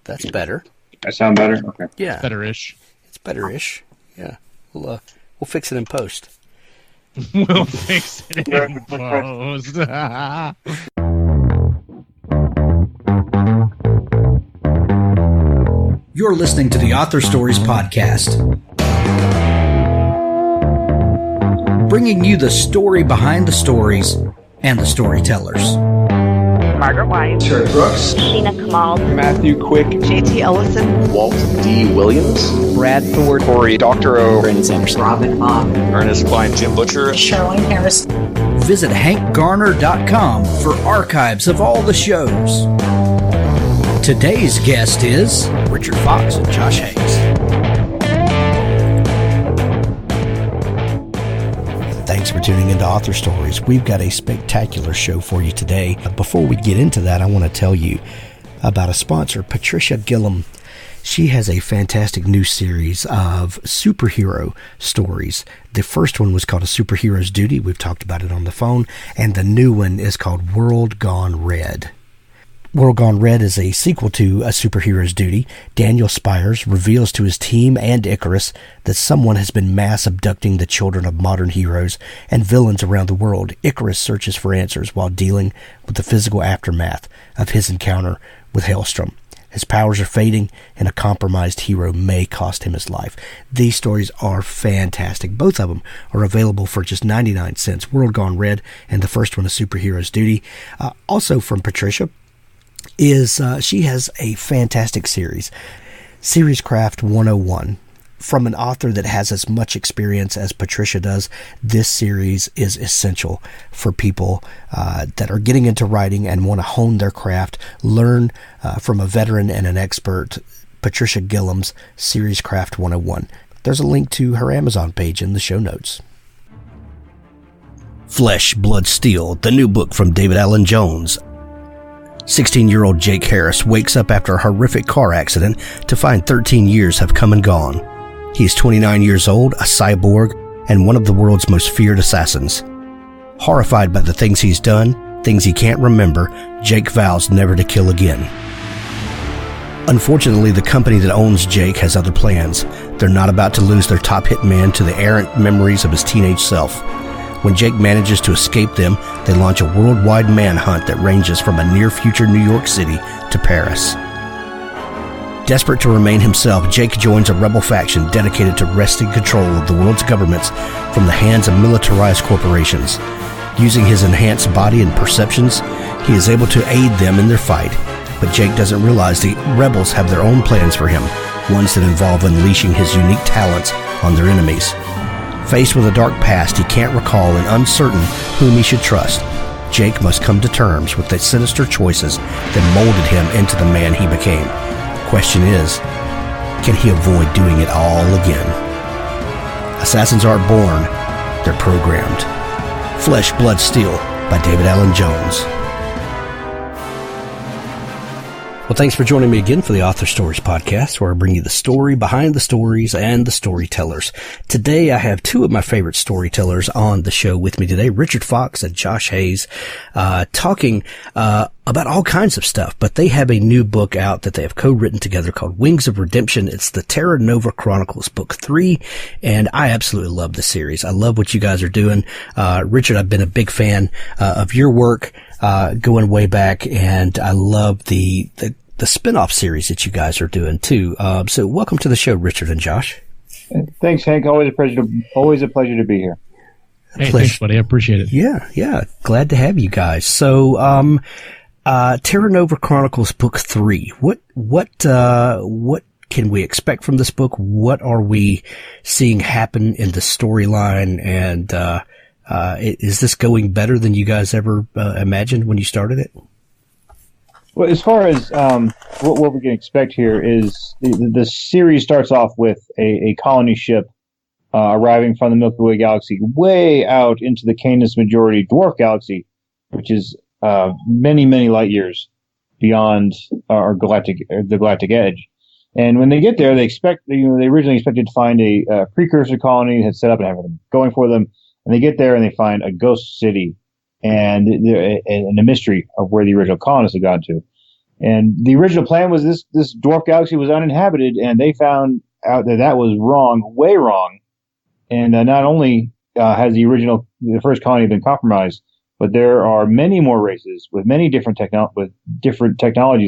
That's better. That sound better? Okay. Yeah. Better-ish. It's better-ish. Yeah. We'll fix it in post. We'll fix it in post. You're listening to the Author Stories Podcast, bringing you the story behind the stories and the storytellers. Margaret White, Terry Brooks, Sheena Kamal, Matthew Quick, JT Ellison, Walt D. Williams, Brad Ford, Corey Doctorow, Brandon Sanderson, Robin Hahn, Ernest Klein, Jim Butcher, Charlene Harris. Visit hankgarner.com for archives of all the shows. Today's guest is Richard Fox and Josh Hayes. Thanks for tuning into Author Stories. We've got a spectacular show for you today. Before we get into that, I want to tell you about a sponsor, Patricia Gilliam. She has a fantastic new series of superhero stories. The first one was called A Superhero's Duty. We've talked about it on the phone. And the new one is called World Gone Red. World Gone Red is a sequel to A Superhero's Duty. Daniel Spires reveals to his team and Icarus that someone has been mass abducting the children of modern heroes and villains around the world. Icarus searches for answers while dealing with the physical aftermath of his encounter with Hailstrom. His powers are fading, and a compromised hero may cost him his life. These stories are fantastic. Both of them are available for just 99 cents. World Gone Red and the first one, A Superhero's Duty. Also from Patricia is she has a fantastic series, Seriescraft 101. From an author that has as much experience as Patricia does, this series is essential for people that are getting into writing and want to hone their craft. Learn from a veteran and an expert, Patricia Gilliam's Seriescraft 101. There's a link to her Amazon page in the show notes. Flesh, Blood, Steel, the new book from David Allen Jones. 16-year-old Jake Harris wakes up after a horrific car accident to find 13 years have come and gone. He is 29 years old, a cyborg, and one of the world's most feared assassins. Horrified by the things he's done, things he can't remember, Jake vows never to kill again. Unfortunately, the company that owns Jake has other plans. They're not about to lose their top hitman to the errant memories of his teenage self. When Jake manages to escape them, they launch a worldwide manhunt that ranges from a near-future New York City to Paris. Desperate to remain himself, Jake joins a rebel faction dedicated to wresting control of the world's governments from the hands of militarized corporations. Using his enhanced body and perceptions, he is able to aid them in their fight. But Jake doesn't realize the rebels have their own plans for him, ones that involve unleashing his unique talents on their enemies. Faced with a dark past he can't recall and uncertain whom he should trust, Jake must come to terms with the sinister choices that molded him into the man he became. Question is, can he avoid doing it all again? Assassins aren't born, they're programmed. Flesh, Blood, Steel by David Allen Jones. Well, thanks for joining me again for the Author Stories Podcast, where I bring you the story behind the stories and the storytellers. Today, I have two of my favorite storytellers on the show with me today, Richard Fox and Josh Hayes, talking about all kinds of stuff. But they have a new book out that they have co-written together called Wings of Redemption. It's the Terra Nova Chronicles, Book 3, and I absolutely love the series. I love what you guys are doing. Richard, I've been a big fan of your work going way back, and I love the spin-off series that you guys are doing too. So welcome to the show, Richard and Josh. Thanks, Hank. Always a pleasure to be here. Hey, thanks, buddy. I appreciate it. Yeah. Glad to have you guys. So, Terra Nova Chronicles Book 3. What can we expect from this book? What are we seeing happen in the storyline? And is this going better than you guys ever imagined when you started it? Well, as far as what we can expect here is the series starts off with a colony ship arriving from the Milky Way galaxy way out into the Canis Majority dwarf galaxy, which is many, many light years beyond the galactic edge. And when they get there, they originally expected to find a precursor colony that had set up and everything going for them. And they get there and they find a ghost city and a mystery of where the original colonists had gone to. And the original plan was this dwarf galaxy was uninhabited, and they found out that was wrong, way wrong. And not only has the first colony been compromised, but there are many more races with many different technologies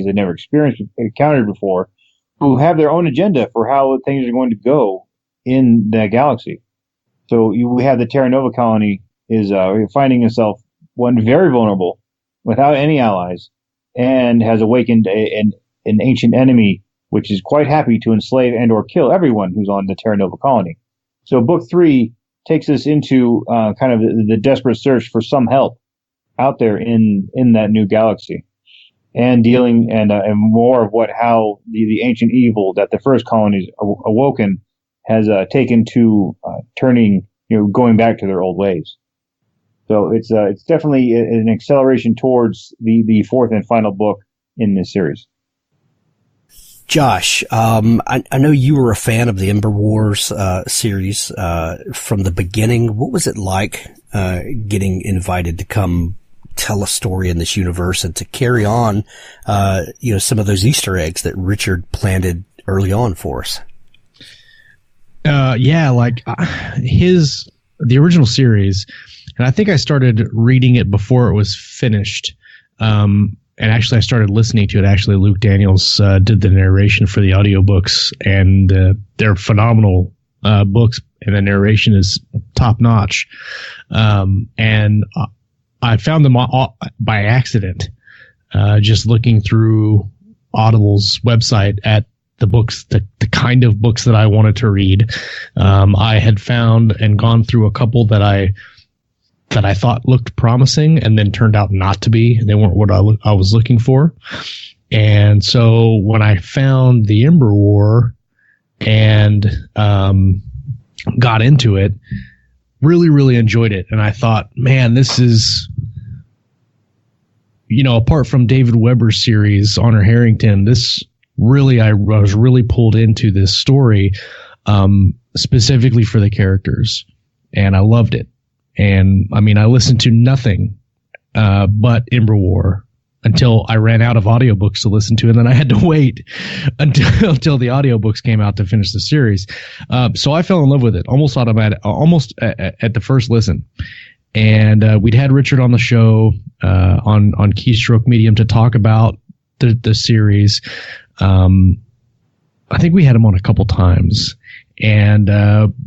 they've never encountered before, who have their own agenda for how things are going to go in that galaxy. So we have the Terra Nova colony is finding itself one very vulnerable, without any allies, and has awakened an ancient enemy, which is quite happy to enslave and or kill everyone who's on the Terra Nova colony. So Book 3 takes us into kind of the desperate search for some help out there in that new galaxy, and dealing and more of how the ancient evil that the first colonies awoken has taken to turning, going back to their old ways. So it's definitely an acceleration towards the fourth and final book in this series. Josh, I know you were a fan of the Umbra Wars series from the beginning. What was it like getting invited to come tell a story in this universe and to carry on, some of those Easter eggs that Richard planted early on for us? The original series, and I think I started reading it before it was finished. And actually, I started listening to it. Actually, Luke Daniels did the narration for the audiobooks, and they're phenomenal books, and the narration is top notch. And I found them by accident, just looking through Audible's website at the books, the kind of books that I wanted to read. I had found and gone through a couple that I thought looked promising and then turned out not to be. They weren't what I was looking for. And so when I found the Umbra War and got into it, really, really enjoyed it. And I thought, man, this is, apart from David Weber's series, Honor Harrington, this really, I was really pulled into this story specifically for the characters. And I loved it. And I listened to nothing but Umbra War until I ran out of audiobooks to listen to, and then I had to wait until the audiobooks came out to finish the series. So I fell in love with it almost at the first listen. And we'd had Richard on the show on Keystroke Medium to talk about the series. I think we had him on a couple times. And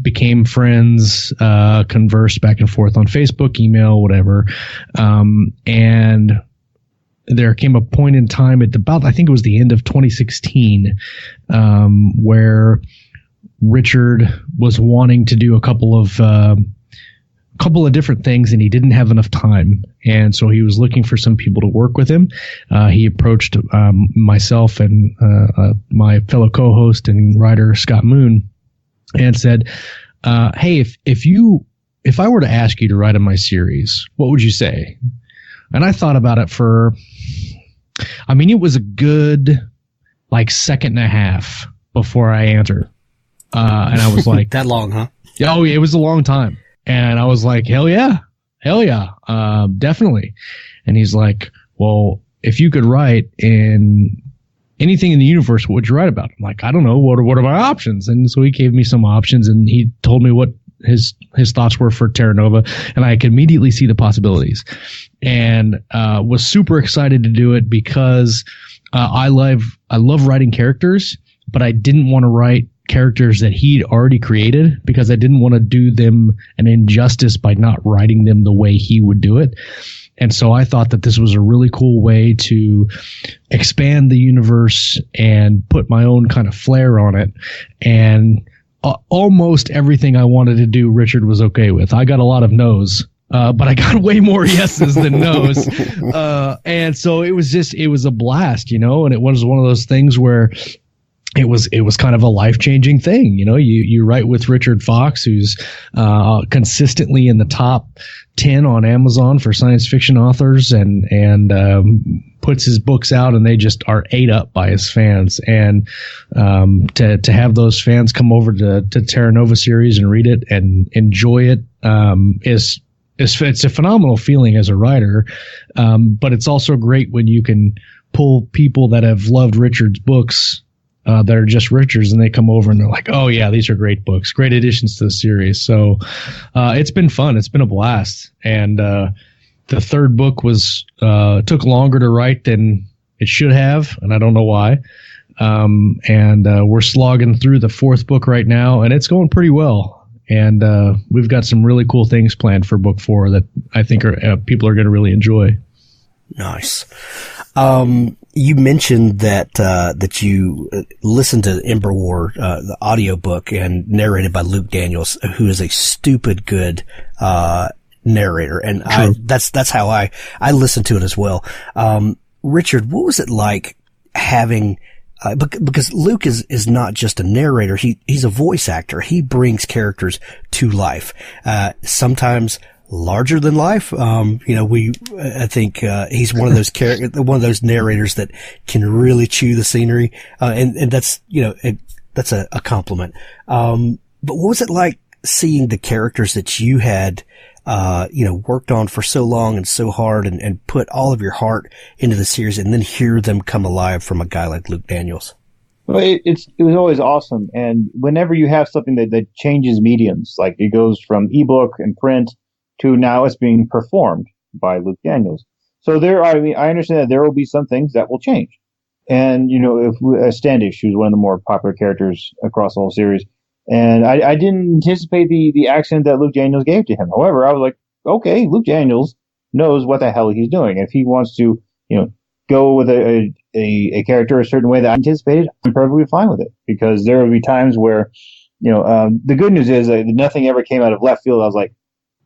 became friends, conversed back and forth on Facebook, email, whatever. And there came a point in time at I think it was the end of 2016, where Richard was wanting to do a couple of different things, and he didn't have enough time. And so he was looking for some people to work with him. He approached myself and my fellow co-host and writer, Scott Moon, and said, hey, if I were to ask you to write in my series, what would you say? And I thought about it it was a good second and a half before I answered. And I was like, that long, huh? Oh, yeah, it was a long time. And I was like, hell yeah, definitely. And he's like, well, if you could write in anything in the universe, what would you write about? I'm like, I don't know. What are my options? And so he gave me some options, and he told me what his thoughts were for Terra Nova, and I could immediately see the possibilities, and was super excited to do it because I love writing characters, but I didn't want to write characters that he'd already created because I didn't want to do them an injustice by not writing them the way he would do it. And so I thought that this was a really cool way to expand the universe and put my own kind of flair on it. And almost everything I wanted to do, Richard was okay with. I got a lot of no's, but I got way more yeses than no's. And so it was a blast, and it was one of those things where it was kind of a life-changing thing. You write with Richard Fox, who's consistently in the top 10 on Amazon for science fiction authors, and puts his books out, and they just are ate up by his fans. And to have those fans come over to Terra Nova series and read it and enjoy it it's a phenomenal feeling as a writer. But it's also great when you can pull people that have loved Richard's books that are just Richard's, and they come over and they're like, oh yeah, these are great books, great additions to the series. So it's been fun. It's been a blast. And the third book was took longer to write than it should have, and I don't know why. And we're slogging through the fourth book right now, and it's going pretty well. And we've got some really cool things planned for book 4 that I think people are going to really enjoy. Nice. You mentioned that you listened to Umbra War, the audiobook, and narrated by Luke Daniels, who is a stupid good narrator, and that's how I listened to it as well. Richard, what was it like having? Because Luke is not just a narrator; he's a voice actor. He brings characters to life. Sometimes larger than life. I think he's one of those narrators that can really chew the scenery, and that's that's a compliment. But what was it like seeing the characters that you had worked on for so long and so hard and put all of your heart into the series, and then hear them come alive from a guy like Luke Daniels? Well, it was always awesome, and whenever you have something that changes mediums, like it goes from ebook and print to now it's being performed by Luke Daniels. So I understand that there will be some things that will change. And, if Standish, who's one of the more popular characters across the whole series, and I didn't anticipate the accent that Luke Daniels gave to him. However, I was like, okay, Luke Daniels knows what the hell he's doing. If he wants to, go with a character a certain way that I anticipated, I'm perfectly fine with it, because there will be times where, the good news is that nothing ever came out of left field. I was like,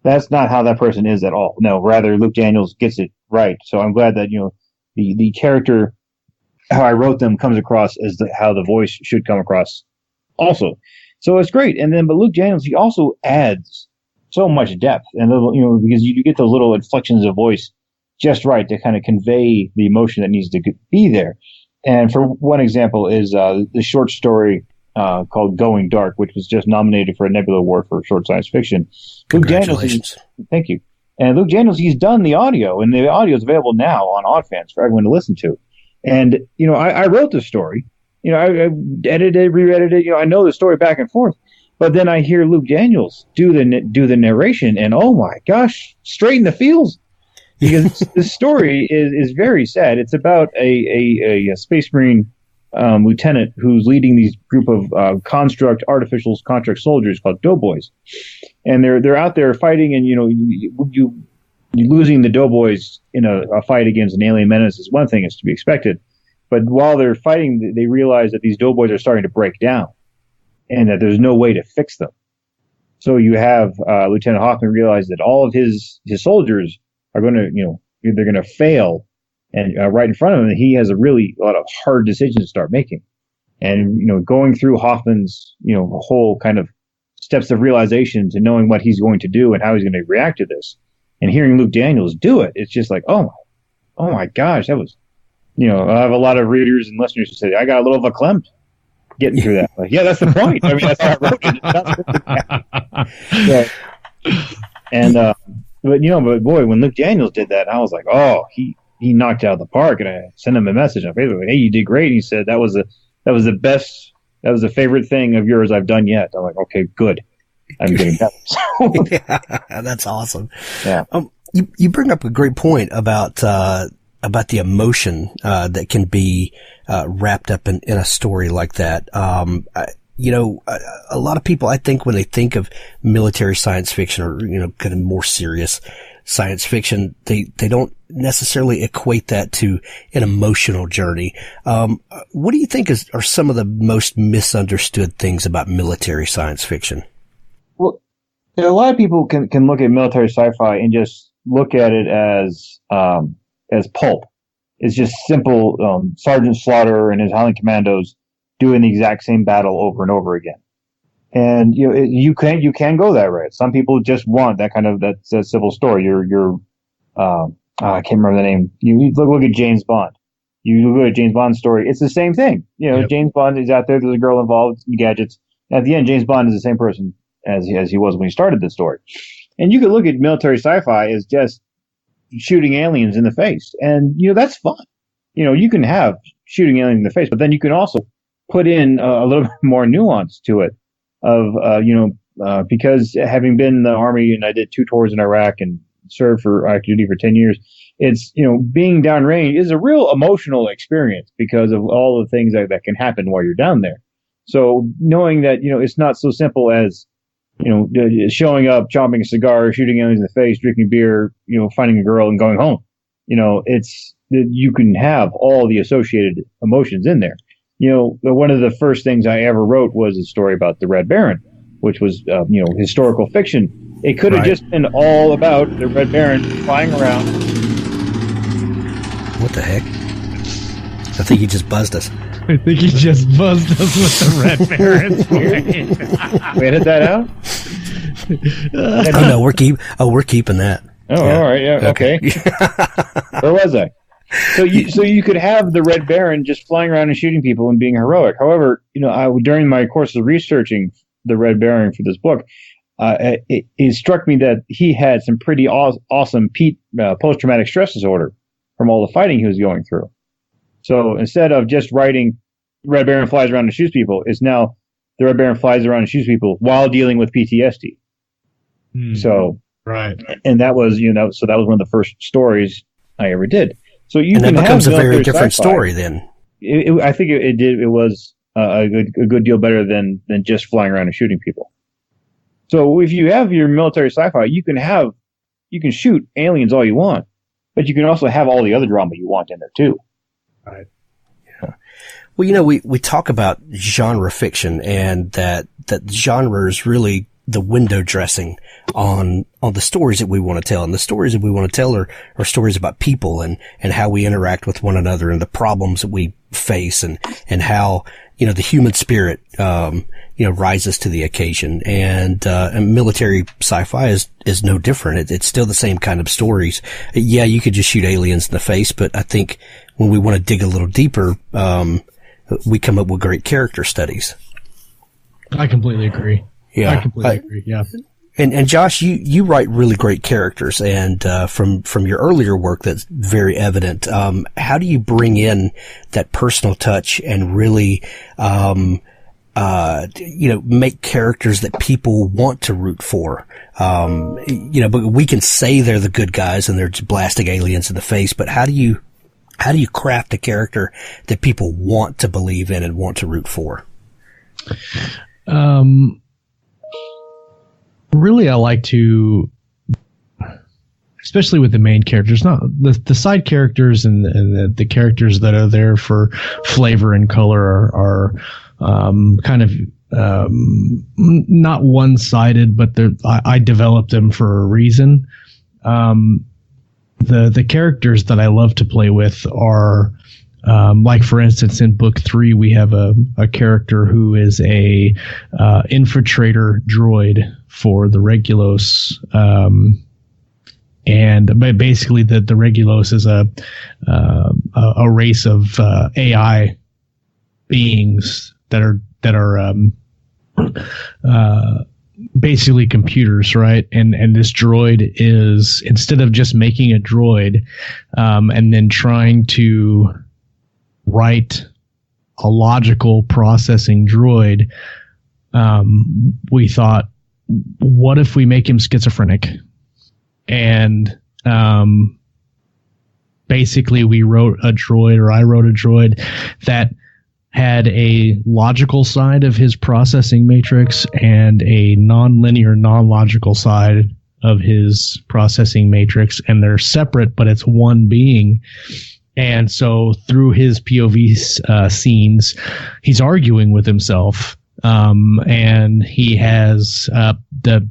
that's not how that person is at all. No, rather Luke Daniels gets it right. So I'm glad that, the character, how I wrote them, comes across as how the voice should come across also. So it's great. And then, but Luke Daniels, he also adds so much depth, and because you get those little inflections of voice just right to kind of convey the emotion that needs to be there. And for one example is the short story called Going Dark, which was just nominated for a Nebula Award for short science fiction. Congratulations. Thank you. And Luke Daniels, he's done the audio, and the audio is available now on Oddfans for everyone to listen to. And, I wrote the story. I edited it, re-edited it. I know the story back and forth. But then I hear Luke Daniels do the narration, and oh my gosh, straight in the feels. Because the story is very sad. It's about a Space Marine lieutenant who's leading these group of artificial contract soldiers called doughboys, and they're out there fighting, and you losing the doughboys in a fight against an alien menace is one thing; it's to be expected. But while they're fighting, they realize that these doughboys are starting to break down, and that there's no way to fix them. So you have Lieutenant Hoffman realize that all of his soldiers are going to, they're going to fail, and right in front of him, he has a lot of hard decisions to start making. And, going through Hoffman's, whole kind of steps of realization to knowing what he's going to do and how he's going to react to this, and hearing Luke Daniels do it, it's just like, oh my gosh, that was, I have a lot of readers and listeners who say, I got a little verklempt getting through that. Like, yeah, that's the point. I mean, that's how I wrote it. But boy, when Luke Daniels did that, I was like, oh, he knocked it out of the park. And I sent him a message on Facebook, like, hey, you did great. And he said that was the best, that was the favorite thing of yours I've done yet. I'm like, okay, good. I'm getting better. Yeah, that's awesome. Yeah. You bring up a great point about the emotion that can be wrapped up in a story like that. A lot of people, I think, when they think of military science fiction or, kind of more serious science fiction, they don't necessarily equate that to an emotional journey. What do you think are some of the most misunderstood things about military science fiction? Well, a lot of people can look at military sci-fi and just look at it as pulp. It's just simple Sergeant Slaughter and his Highland Commandos doing the exact same battle over and over again. And you can go that route. Some people just want that kind of that civil story. I can't remember the name. You look at James Bond. You look at a James Bond story. It's the same thing. Yep. James Bond is out there. There's a girl involved, gadgets. At the end, James Bond is the same person as he was when he started the story. And you could look at military sci-fi as just shooting aliens in the face, and that's fun. you can have shooting aliens in the face, but then you can also put in a little bit more nuance to it because having been in the Army and I did 2 tours in Iraq and served for active duty for 10 years, it's, being downrange is a real emotional experience because of all the things that can happen while you're down there. So knowing that, it's not so simple as, showing up, chomping a cigar, shooting aliens in the face, drinking beer, finding a girl and going home. You can have all the associated emotions in there. One of the first things I ever wrote was a story about the Red Baron, which was, historical fiction. It could have just been all about the Red Baron flying around. What the heck? I think he just buzzed us. I think he just buzzed us with the Red Baron. We edit that out? Oh no, we're keeping that. Oh, yeah. All right, yeah, okay. Where was I? So you could have the Red Baron just flying around and shooting people and being heroic. However, during my course of researching the Red Baron for this book, it struck me that he had some pretty awesome post-traumatic stress disorder from all the fighting he was going through. So instead of just writing Red Baron flies around and shoots people, it's now the Red Baron flies around and shoots people while dealing with PTSD. So, right. And that was, so that was one of the first stories I ever did. So and that becomes a very different story then. I think it did. It was a good deal better than just flying around and shooting people. So if you have your military sci-fi, you can shoot aliens all you want, but you can also have all the other drama you want in there too. Right. Yeah. Well, we talk about genre fiction and that genre is really the window dressing on the stories that we want to tell. And the stories that we want to tell are stories about people and how we interact with one another and the problems that we face and how, the human spirit, rises to the occasion. And military sci-fi is no different. It's still the same kind of stories. Yeah, you could just shoot aliens in the face, but I think when we want to dig a little deeper, we come up with great character studies. I completely agree. Yeah, I completely agree. Yeah. And Josh, you write really great characters, and from your earlier work, that's very evident. How do you bring in that personal touch and really, make characters that people want to root for? But we can say they're the good guys and they're just blasting aliens in the face, but how do you craft a character that people want to believe in and want to root for? Really, I like to, especially with the main characters, not the side characters and the characters that are there for flavor and color are kind of not one-sided, but I developed them for a reason. The characters that I love to play with are like, for instance, in book 3, we have a character who is a infiltrator droid for the Regulos, and basically the Regulos is a race of AI beings that are basically computers, right? And this droid is, instead of just making a droid and then trying to write a logical processing droid, we thought, what if we make him schizophrenic? And basically I wrote a droid that had a logical side of his processing matrix and a non-linear, non-logical side of his processing matrix, and they're separate, but it's one being. And so through his POV scenes, he's arguing with himself, and he has the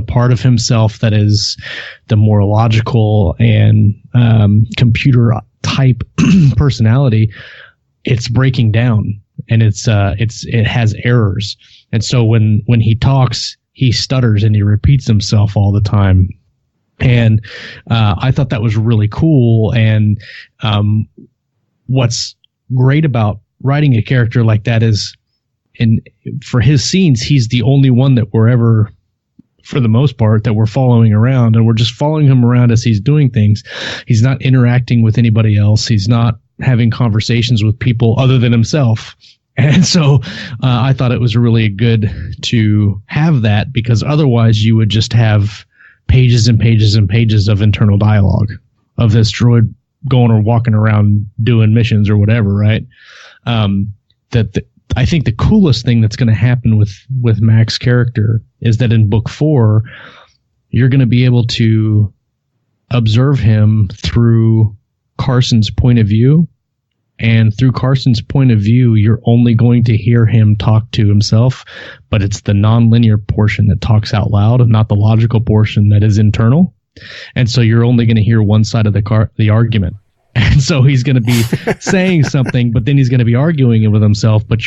part of himself that is the more logical and computer type personality. It's breaking down, and it has errors, and so when he talks, he stutters and he repeats himself all the time. And I thought that was really cool. And what's great about writing a character like that is, for his scenes, he's the only one that we're ever, for the most part, that we're following around, and we're just following him around as he's doing things. He's not interacting with anybody else. He's not having conversations with people other than himself. And so I thought it was really good to have that, because otherwise you would just have pages and pages and pages of internal dialogue of this droid going or walking around doing missions or whatever, right? I think the coolest thing that's going to happen with Mac's character is that in book 4, you're going to be able to observe him through Carson's point of view. And through Carson's point of view, you're only going to hear him talk to himself, but it's the nonlinear portion that talks out loud and not the logical portion that is internal. And so you're only going to hear one side of the argument. And so he's going to be saying something, but then he's going to be arguing it with himself, but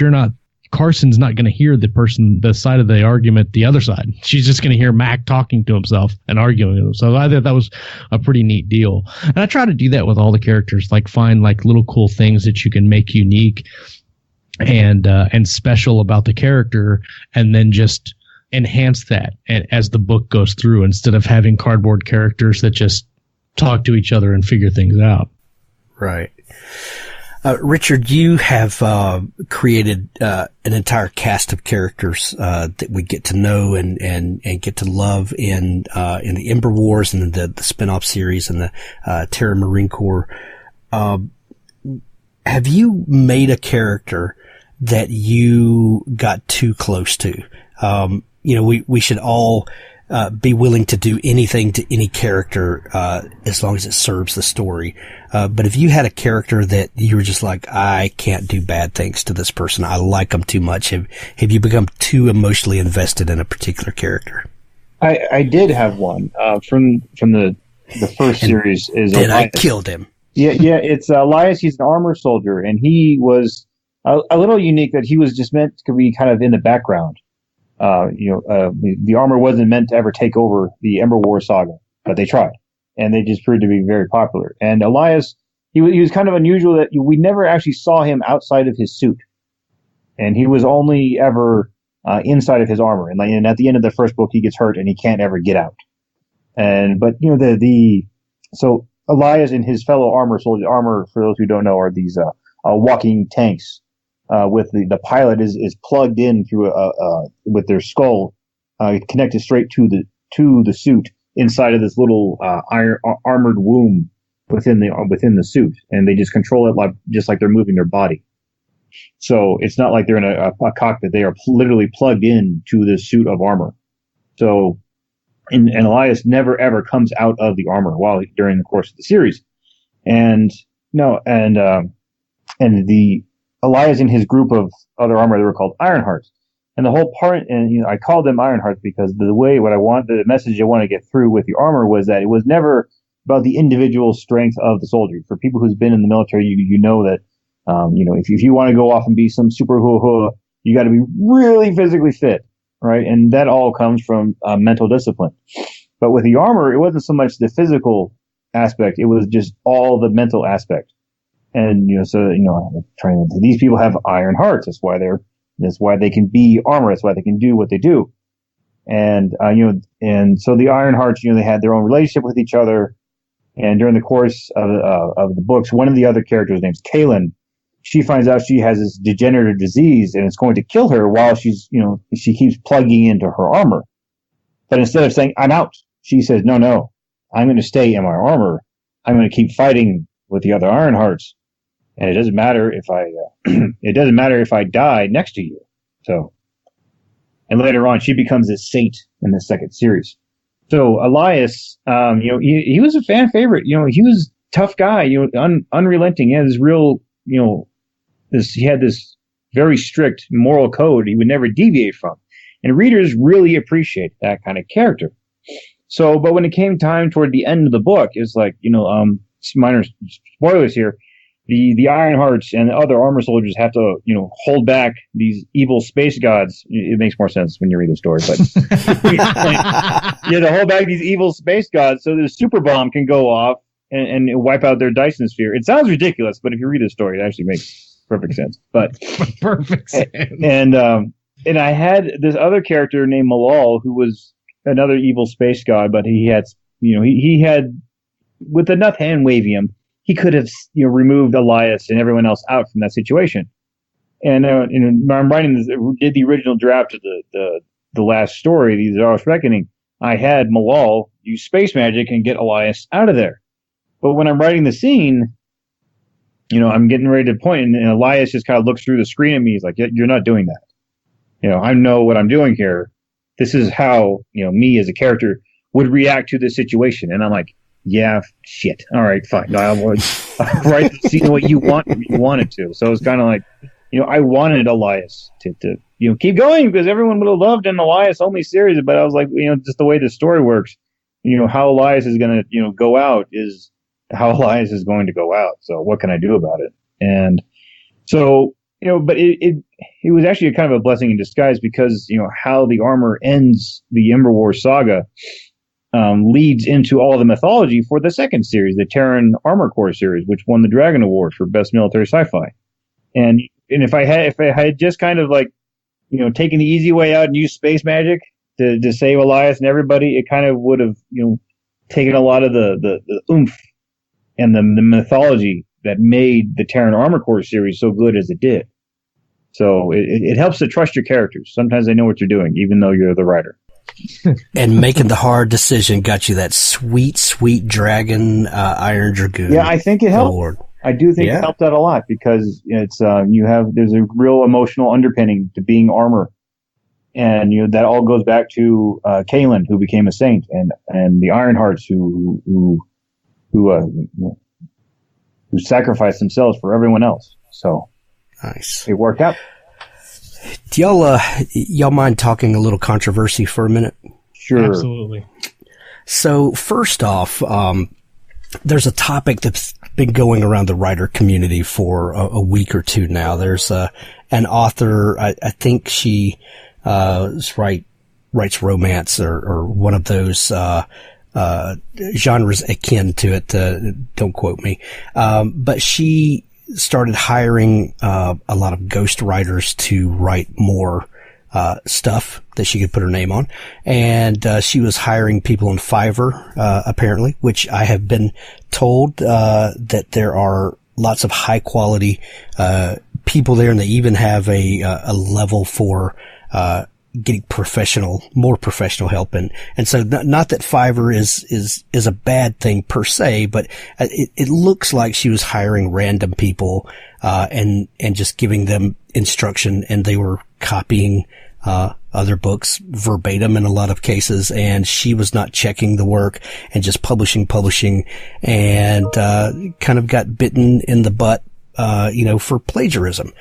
Carson's not going to hear the side of the argument, the other side. She's just going to hear Mac talking to himself and arguing with him. So I thought that was a pretty neat deal. And I try to do that with all the characters, like find like little cool things that you can make unique and special about the character, and then just enhance that as the book goes through, instead of having cardboard characters that just talk to each other and figure things out. Right. Richard, you have created an entire cast of characters that we get to know and get to love in the Umbra Wars and the spin-off series and the Terra Marine Corps. Have you made a character that you got too close to? We should all be willing to do anything to any character as long as it serves the story. But if you had a character that you were just like, I can't do bad things to this person, I like them too much, have you become too emotionally invested in a particular character? I did have one from the first series. Is then I killed him. Yeah, it's Lyusya. He's an armor soldier, and he was a little unique that he was just meant to be kind of in the background. The armor wasn't meant to ever take over the Umbra War saga, but they tried, and they just proved to be very popular. And Elias, he was kind of unusual that we never actually saw him outside of his suit, and he was only ever inside of his armor. And at the end of the first book, he gets hurt and he can't ever get out. So Elias and his fellow armor soldiers, for those who don't know, are these walking tanks. With the pilot is plugged in through with their skull connected straight to the suit inside of this little armored womb within the suit, and they just control it just like they're moving their body. So it's not like they're in a cockpit; they are literally plugged in to this suit of armor. So, and Elias never ever comes out of the armor during the course of the series, Elias and his group of other armor, they were called Ironhearts. And the whole part, and I called them Ironhearts because the message I want to get through with the armor was that it was never about the individual strength of the soldier. For people who's been in the military, you know that, if you want to go off and be some super hoo-hoo, you got to be really physically fit, right? And that all comes from mental discipline. But with the armor, it wasn't so much the physical aspect; it was just all the mental aspect. And these people have iron hearts. That's why they can be armor. That's why they can do what they do. And so the Iron Hearts, they had their own relationship with each other. And during the course of the books, one of the other characters, named Kaylin, she finds out she has this degenerative disease and it's going to kill her while she keeps plugging into her armor. But instead of saying, I'm out, she says, no, I'm going to stay in my armor. I'm going to keep fighting with the other Iron Hearts. And it doesn't matter if I die next to you. So, and later on, she becomes a saint in the second series. So Elias, he was a fan favorite. He was a tough guy. Unrelenting. He had this real, he had this very strict moral code he would never deviate from, and readers really appreciate that kind of character. So, but when it came time toward the end of the book, it's like minor spoilers here. The Ironhearts and the other armor soldiers have to, hold back these evil space gods. It makes more sense when you read the story, but you have to hold back these evil space gods so the super bomb can go off and wipe out their Dyson sphere. It sounds ridiculous, but if you read the story, it actually makes perfect sense. But perfect sense. And I had this other character named Malal, who was another evil space god, but he had, he had, with enough hand wavium, he could have removed Elias and everyone else out from that situation. And I'm writing this, did the original draft of the last story, the Zeis Reckoning. I had Malal use space magic and get Elias out of there. But when I'm writing the scene, I'm getting ready to point, and Elias just kind of looks through the screen at me. He's like, "You're not doing that. I know what I'm doing here. This is how me as a character would react to this situation." And I'm like, "Yeah, shit. All right, fine. I'll write the scene the way you want it to." So it's kind of like, I wanted Elias to keep going, because everyone would have loved an Elias only series. But I was like, just the way the story works, how Elias is going to go out is how Elias is going to go out. So what can I do about it? And so, but it was actually a kind of a blessing in disguise, because, how the armor ends the Umbra War saga leads into all the mythology for the second series, the Terran Armor Corps series, which won the Dragon Award for Best Military Sci-Fi. And if I had just kind of like, taken the easy way out and used space magic to save Elias and everybody, it kind of would have, taken a lot of the oomph and the mythology that made the Terran Armor Corps series so good as it did. So it helps to trust your characters. Sometimes they know what you're doing, even though you're the writer. And making the hard decision got you that sweet, sweet dragon Iron Dragoon. Yeah, I think it helped. Award. I do think it helped out a lot, because it's there's a real emotional underpinning to being armor, and that all goes back to Kalen, who became a saint, and the Ironhearts who sacrificed themselves for everyone else. So nice. It worked out. Do y'all mind talking a little controversy for a minute? Sure. Absolutely. So first off, there's a topic that's been going around the writer community for a week or two now. There's an author, I think she writes romance or one of those genres akin to it. Don't quote me. But she started hiring a lot of ghost writers to write more stuff that she could put her name on. And she was hiring people on Fiverr, apparently, which I have been told that there are lots of high quality people there, and they even have a level for getting more professional help. And so not that Fiverr is a bad thing per se, but it looks like she was hiring random people, and just giving them instruction, and they were copying, other books verbatim in a lot of cases. And she was not checking the work and just publishing, and, kind of got bitten in the butt, for plagiarism.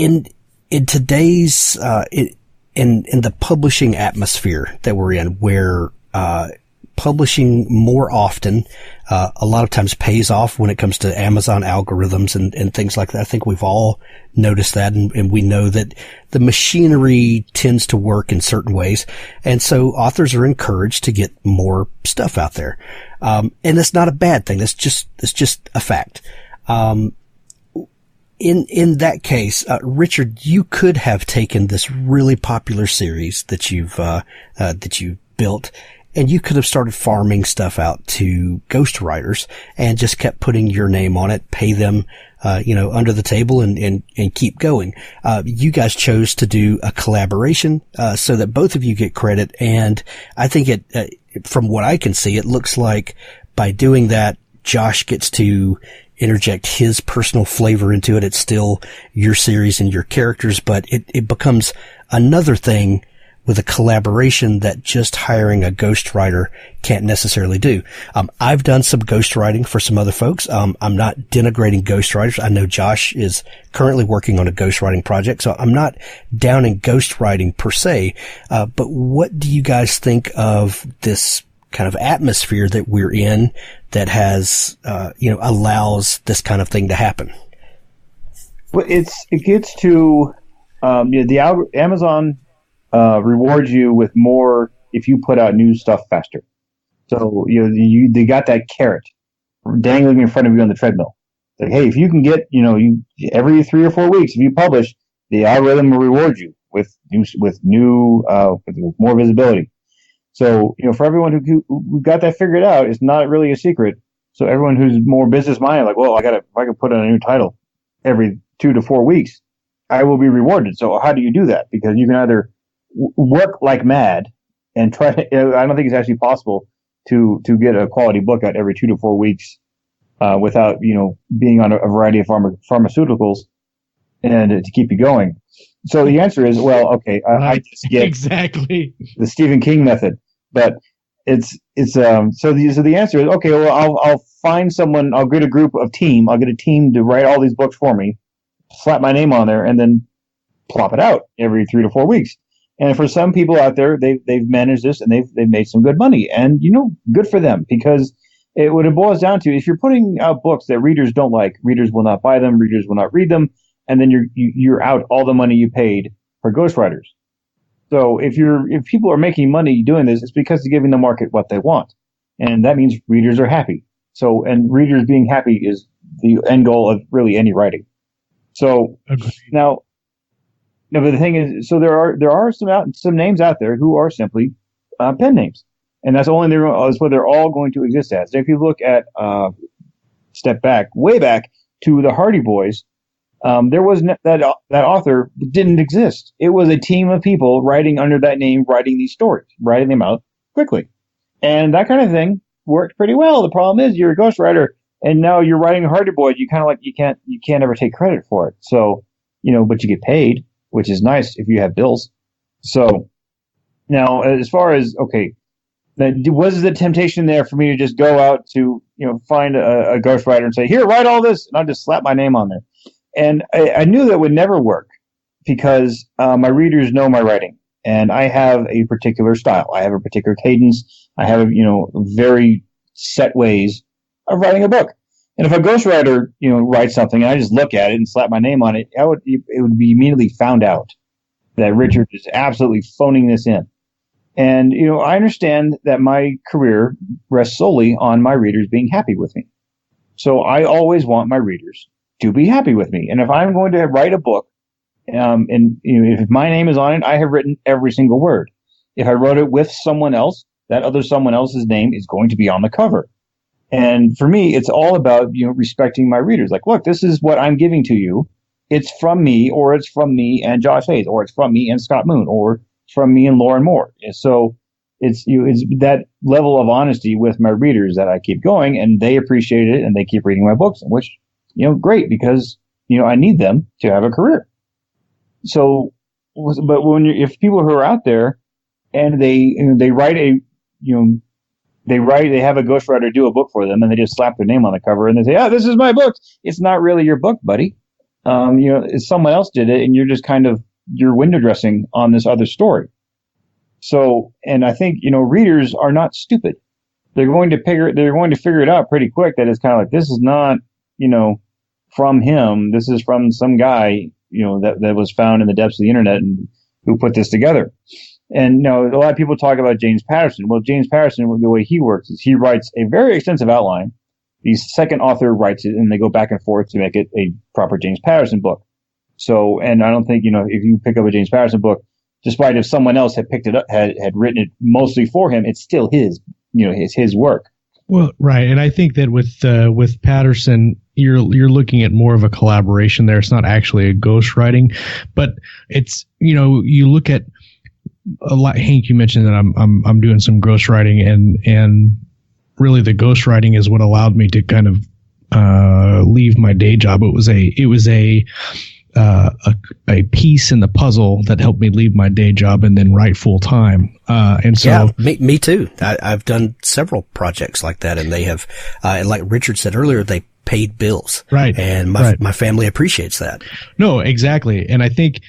In today's, in the publishing atmosphere that we're in, where, publishing more often, a lot of times pays off when it comes to Amazon algorithms and things like that. I think we've all noticed that, and we know that the machinery tends to work in certain ways. And so authors are encouraged to get more stuff out there. And that's not a bad thing. That's just a fact. In that case, Richard, you could have taken this really popular series that you've built, and you could have started farming stuff out to ghostwriters and just kept putting your name on it, pay them, under the table and keep going. You guys chose to do a collaboration, so that both of you get credit. And I think from what I can see, it looks like by doing that, Josh gets to interject his personal flavor into it. It's still your series and your characters, but it becomes another thing with a collaboration that just hiring a ghostwriter can't necessarily do. I've done some ghostwriting for some other folks. I'm not denigrating ghostwriters. I know Josh is currently working on a ghostwriting project, so I'm not downing ghostwriting per se. But what do you guys think of this kind of atmosphere that we're in that has, allows this kind of thing to happen? Well, it gets to, Amazon rewards you with more if you put out new stuff faster. So they got that carrot dangling in front of you on the treadmill. Like, hey, if you can get every 3 or 4 weeks, if you publish, the algorithm will reward you with more visibility. So for everyone who got that figured out, it's not really a secret. So everyone who's more business minded, like, well, if I can put out a new title every 2 to 4 weeks, I will be rewarded. So how do you do that? Because you can either work like mad and try to, I don't think it's actually possible to get a quality book out every 2 to 4 weeks, without, being on a variety of pharmaceuticals and to keep you going. So the answer is, well, okay, I just get exactly the Stephen King method, but so the answer is, okay, well, I'll find someone, I'll get a team to write all these books for me, slap my name on there, and then plop it out every 3 to 4 weeks. And for some people out there, they've managed this and they've made some good money, and good for them, because what it boils down to, if you're putting out books that readers don't like, readers will not buy them, readers will not read them, and then you're out all the money you paid for ghostwriters. So if people are making money doing this, it's because they're giving the market what they want, and that means readers are happy. So, and readers being happy is the end goal of really any writing. So now, but the thing is, so there are some names out there who are simply pen names, and that's what they're all going to exist as. If you look at way back to the Hardy Boys. There was that author didn't exist. It was a team of people writing under that name, writing these stories, writing them out quickly, and that kind of thing worked pretty well. The problem is, you're a ghostwriter, and now you're writing a Hardy Boy. You kind of you can't ever take credit for it. So but you get paid, which is nice if you have bills. So now, as far as was the temptation there for me to just go out to find a ghostwriter and say, here, write all this, and I'll just slap my name on there. And I knew that would never work, because my readers know my writing, and I have a particular style. I have a particular cadence. I have very set ways of writing a book. And if a ghostwriter writes something and I just look at it and slap my name on it, it would be immediately found out that Richard is absolutely phoning this in. And I understand that my career rests solely on my readers being happy with me. So I always want my readers to be happy with me. And if I'm going to write a book, and if my name is on it, I have written every single word. If I wrote it with someone else, that other someone else's name is going to be on the cover. And for me, it's all about respecting my readers. Like, look, this is what I'm giving to you. It's from me, or it's from me and Josh Hayes, or it's from me and Scott Moon, or from me and Lauren Moore. And so it's that level of honesty with my readers that I keep going, and they appreciate it, and they keep reading my books, which great, because I need them to have a career. So, but if people who are out there and they write they have a ghostwriter do a book for them, and they just slap their name on the cover and they say, this is my book. It's not really your book, buddy. Someone else did it, and you're just you're window dressing on this other story. So, and I think, readers are not stupid. They're going to figure it out pretty quick, that it's kind of like, this is not, from him. This is from some guy, that was found in the depths of the internet and who put this together. And, a lot of people talk about James Patterson. Well, James Patterson, the way he works is he writes a very extensive outline. The second author writes it, and they go back and forth to make it a proper James Patterson book. So, and I don't think, if you pick up a James Patterson book, despite if someone else had picked it up, had written it mostly for him, it's still his, his work. Well, right. And I think that with Patterson, you're looking at more of a collaboration there. It's not actually a ghostwriting, but it's, you look at a lot. Hank, you mentioned that I'm doing some ghostwriting, and really the ghostwriting is what allowed me to kind of leave my day job. It was a piece in the puzzle that helped me leave my day job and then write full time. And so, yeah, me too. I've done several projects like that, and they have, like Richard said earlier, they paid bills. Right. And my family appreciates that. No, exactly. And I think,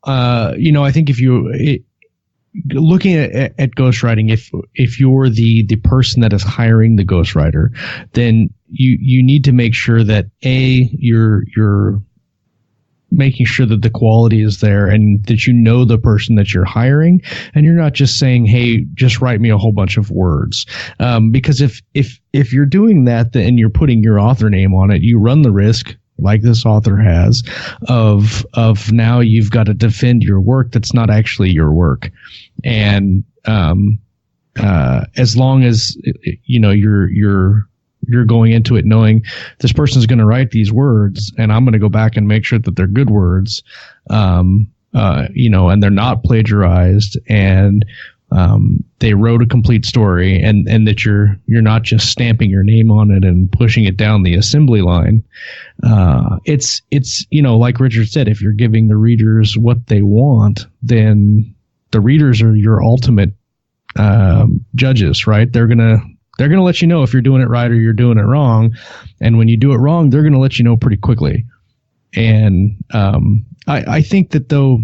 I think looking at ghostwriting, if you're the person that is hiring the ghostwriter, then you need to make sure that you're making sure that the quality is there, and that the person that you're hiring, and you're not just saying, hey, just write me a whole bunch of words. Because if you're doing that and you're putting your author name on it, you run the risk, like this author has, of now you've got to defend your work that's not actually your work. And as long as you're you're going into it knowing this person's going to write these words, and I'm going to go back and make sure that they're good words, and they're not plagiarized, and they wrote a complete story, and that you're not just stamping your name on it and pushing it down the assembly line. It's like Richard said, if you're giving the readers what they want, then the readers are your ultimate judges, right? They're gonna let you know if you're doing it right or you're doing it wrong, and when you do it wrong, they're gonna let you know pretty quickly. And I think that, though,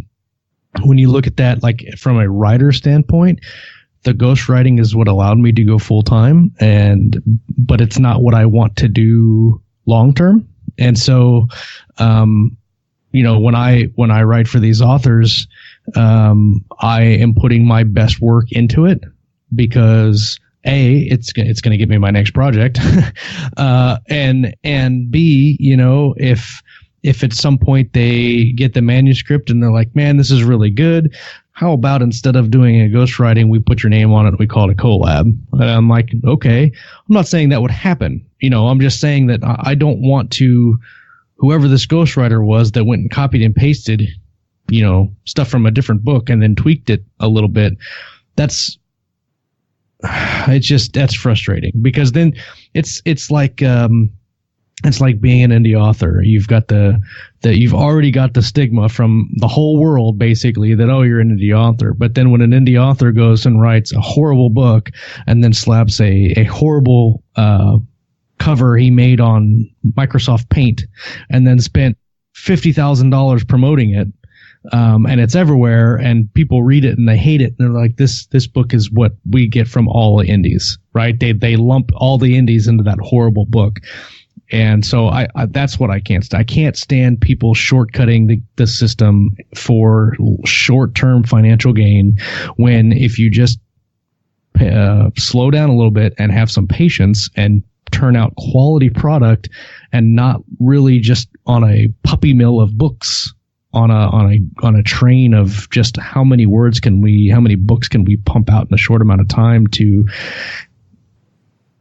when you look at that, like from a writer standpoint, the ghostwriting is what allowed me to go full time, but it's not what I want to do long term. And so, when I write for these authors, I am putting my best work into it because A, it's going to give me my next project, and B, if at some point they get the manuscript and they're like, man, this is really good, how about instead of doing a ghostwriting, we put your name on it and we call it a collab? And I'm like, okay. I'm not saying that would happen. I'm just saying that I don't want to, whoever this ghostwriter was that went and copied and pasted, stuff from a different book and then tweaked it a little bit. That's frustrating, because then it's like being an indie author. You've got you've already got the stigma from the whole world, basically, that, oh, you're an indie author. But then when an indie author goes and writes a horrible book and then slaps a horrible cover he made on Microsoft Paint and then spent $50,000 promoting it, and it's everywhere, and people read it and they hate it, and they're like, this book is what we get from all the indies, right? They lump all the indies into that horrible book. And so I that's what I can't stand. I can't stand people shortcutting the system for short-term financial gain, when if you just slow down a little bit and have some patience and turn out quality product, and not really just on a puppy mill of books, on a train of just how many books can we pump out in a short amount of time to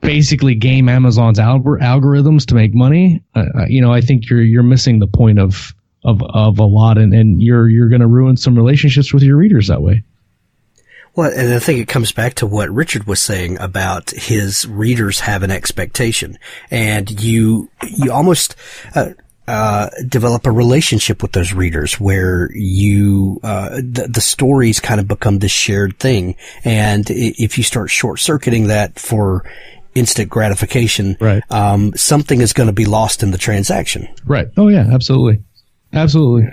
basically game Amazon's algorithms to make money. I think you're missing the point of a lot, and you're going to ruin some relationships with your readers that way. Well, and I think it comes back to what Richard was saying about his readers have an expectation, and you almost develop a relationship with those readers where the stories kind of become this shared thing. And if you start short-circuiting that for instant gratification, right, something is going to be lost in the transaction. Right. Oh yeah, absolutely. Absolutely.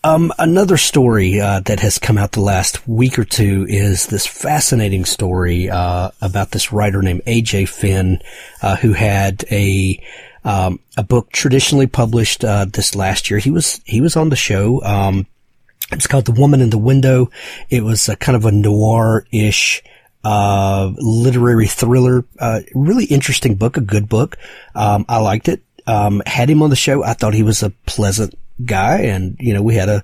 Another story that has come out the last week or two is this fascinating story about this writer named A.J. Finn, who had a book traditionally published this last year. He was on the show. It's called The Woman in the Window. It was a kind of a noir-ish literary thriller, really interesting book, a good book. I liked it. Had him on the show. I thought he was a pleasant guy, and we had a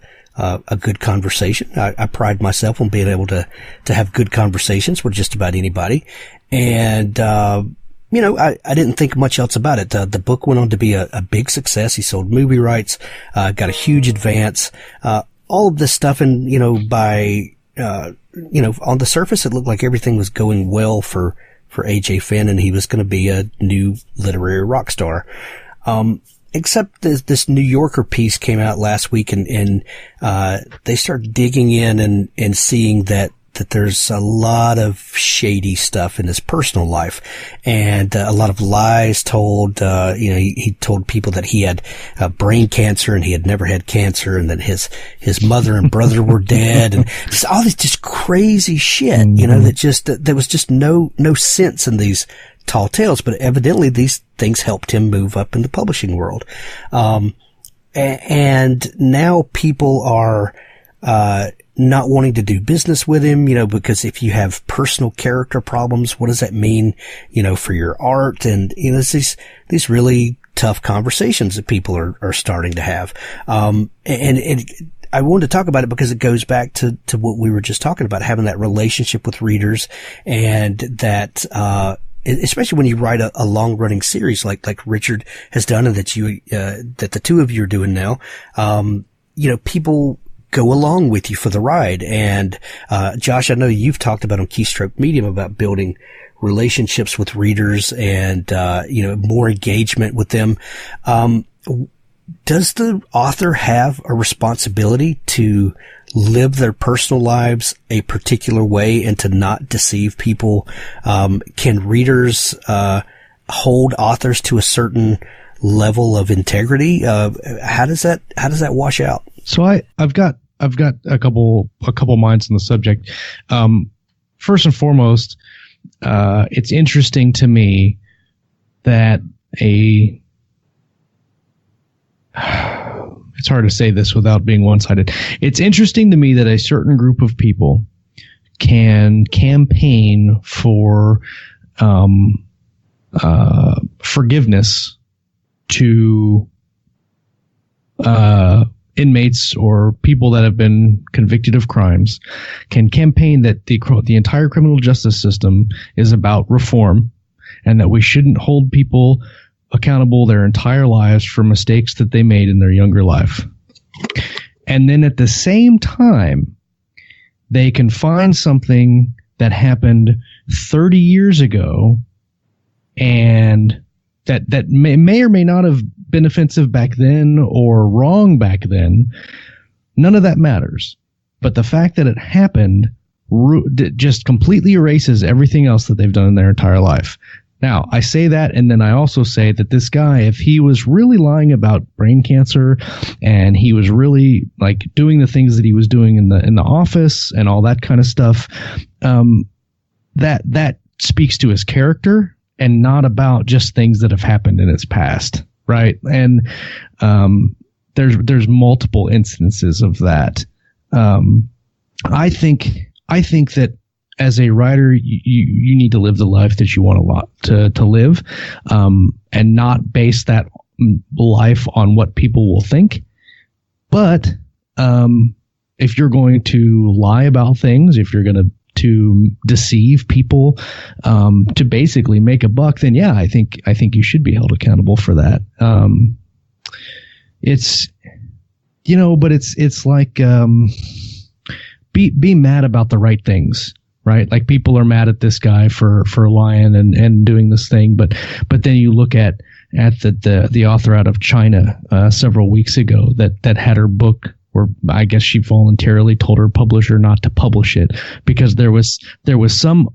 good conversation. I pride myself on being able to have good conversations with just about anybody. And I didn't think much else about it. The book went on to be a big success. He sold movie rights, got a huge advance, all of this stuff. And, on the surface, it looked like everything was going well for A.J. Finn, and he was going to be a new literary rock star. Except this New Yorker piece came out last week, and they started digging in and seeing that there's a lot of shady stuff in his personal life, and a lot of lies told. He told people that he had brain cancer and he had never had cancer, and that his mother and brother were dead, and just all this just crazy shit. That there was just no sense in these tall tales. But evidently these things helped him move up in the publishing world, and now people are not wanting to do business with him, because if you have personal character problems, what does that mean, for your art? And, it's these really tough conversations that people are starting to have. And I wanted to talk about it because it goes back to what we were just talking about, having that relationship with readers, and that, especially when you write a long running series like Richard has done and that that the two of you are doing now, people go along with you for the ride. And, Josh, I know you've talked about on Keystroke Medium about building relationships with readers and, more engagement with them. Does the author have a responsibility to live their personal lives a particular way and to not deceive people? Can readers, hold authors to a certain level of integrity? How does that wash out? So I've got a couple minds on the subject. First and foremost, it's interesting to me that it's hard to say this without being one-sided. It's interesting to me that a certain group of people can campaign for forgiveness to inmates or people that have been convicted of crimes, can campaign that the entire criminal justice system is about reform and that we shouldn't hold people accountable their entire lives for mistakes that they made in their younger life. And then at the same time, they can find something that happened 30 years ago and that may or may not have been offensive back then or wrong back then. None of that matters. But the fact that it happened just completely erases everything else that they've done in their entire life. Now, I say that, and then I also say that this guy, if he was really lying about brain cancer and he was really like doing the things that he was doing in the office and all that kind of stuff, that speaks to his character and not about just things that have happened in his past, right? And there's multiple instances of that. I think that as a writer, you need to live the life that you want to live, and not base that life on what people will think. But if you're going to lie about things, if you're going to deceive people, to basically make a buck, then yeah, I think you should be held accountable for that. It's like be mad about the right things. Right, like people are mad at this guy for lying and doing this thing, but then you look at the author out of China several weeks ago that had her book, or I guess she voluntarily told her publisher not to publish it because there was some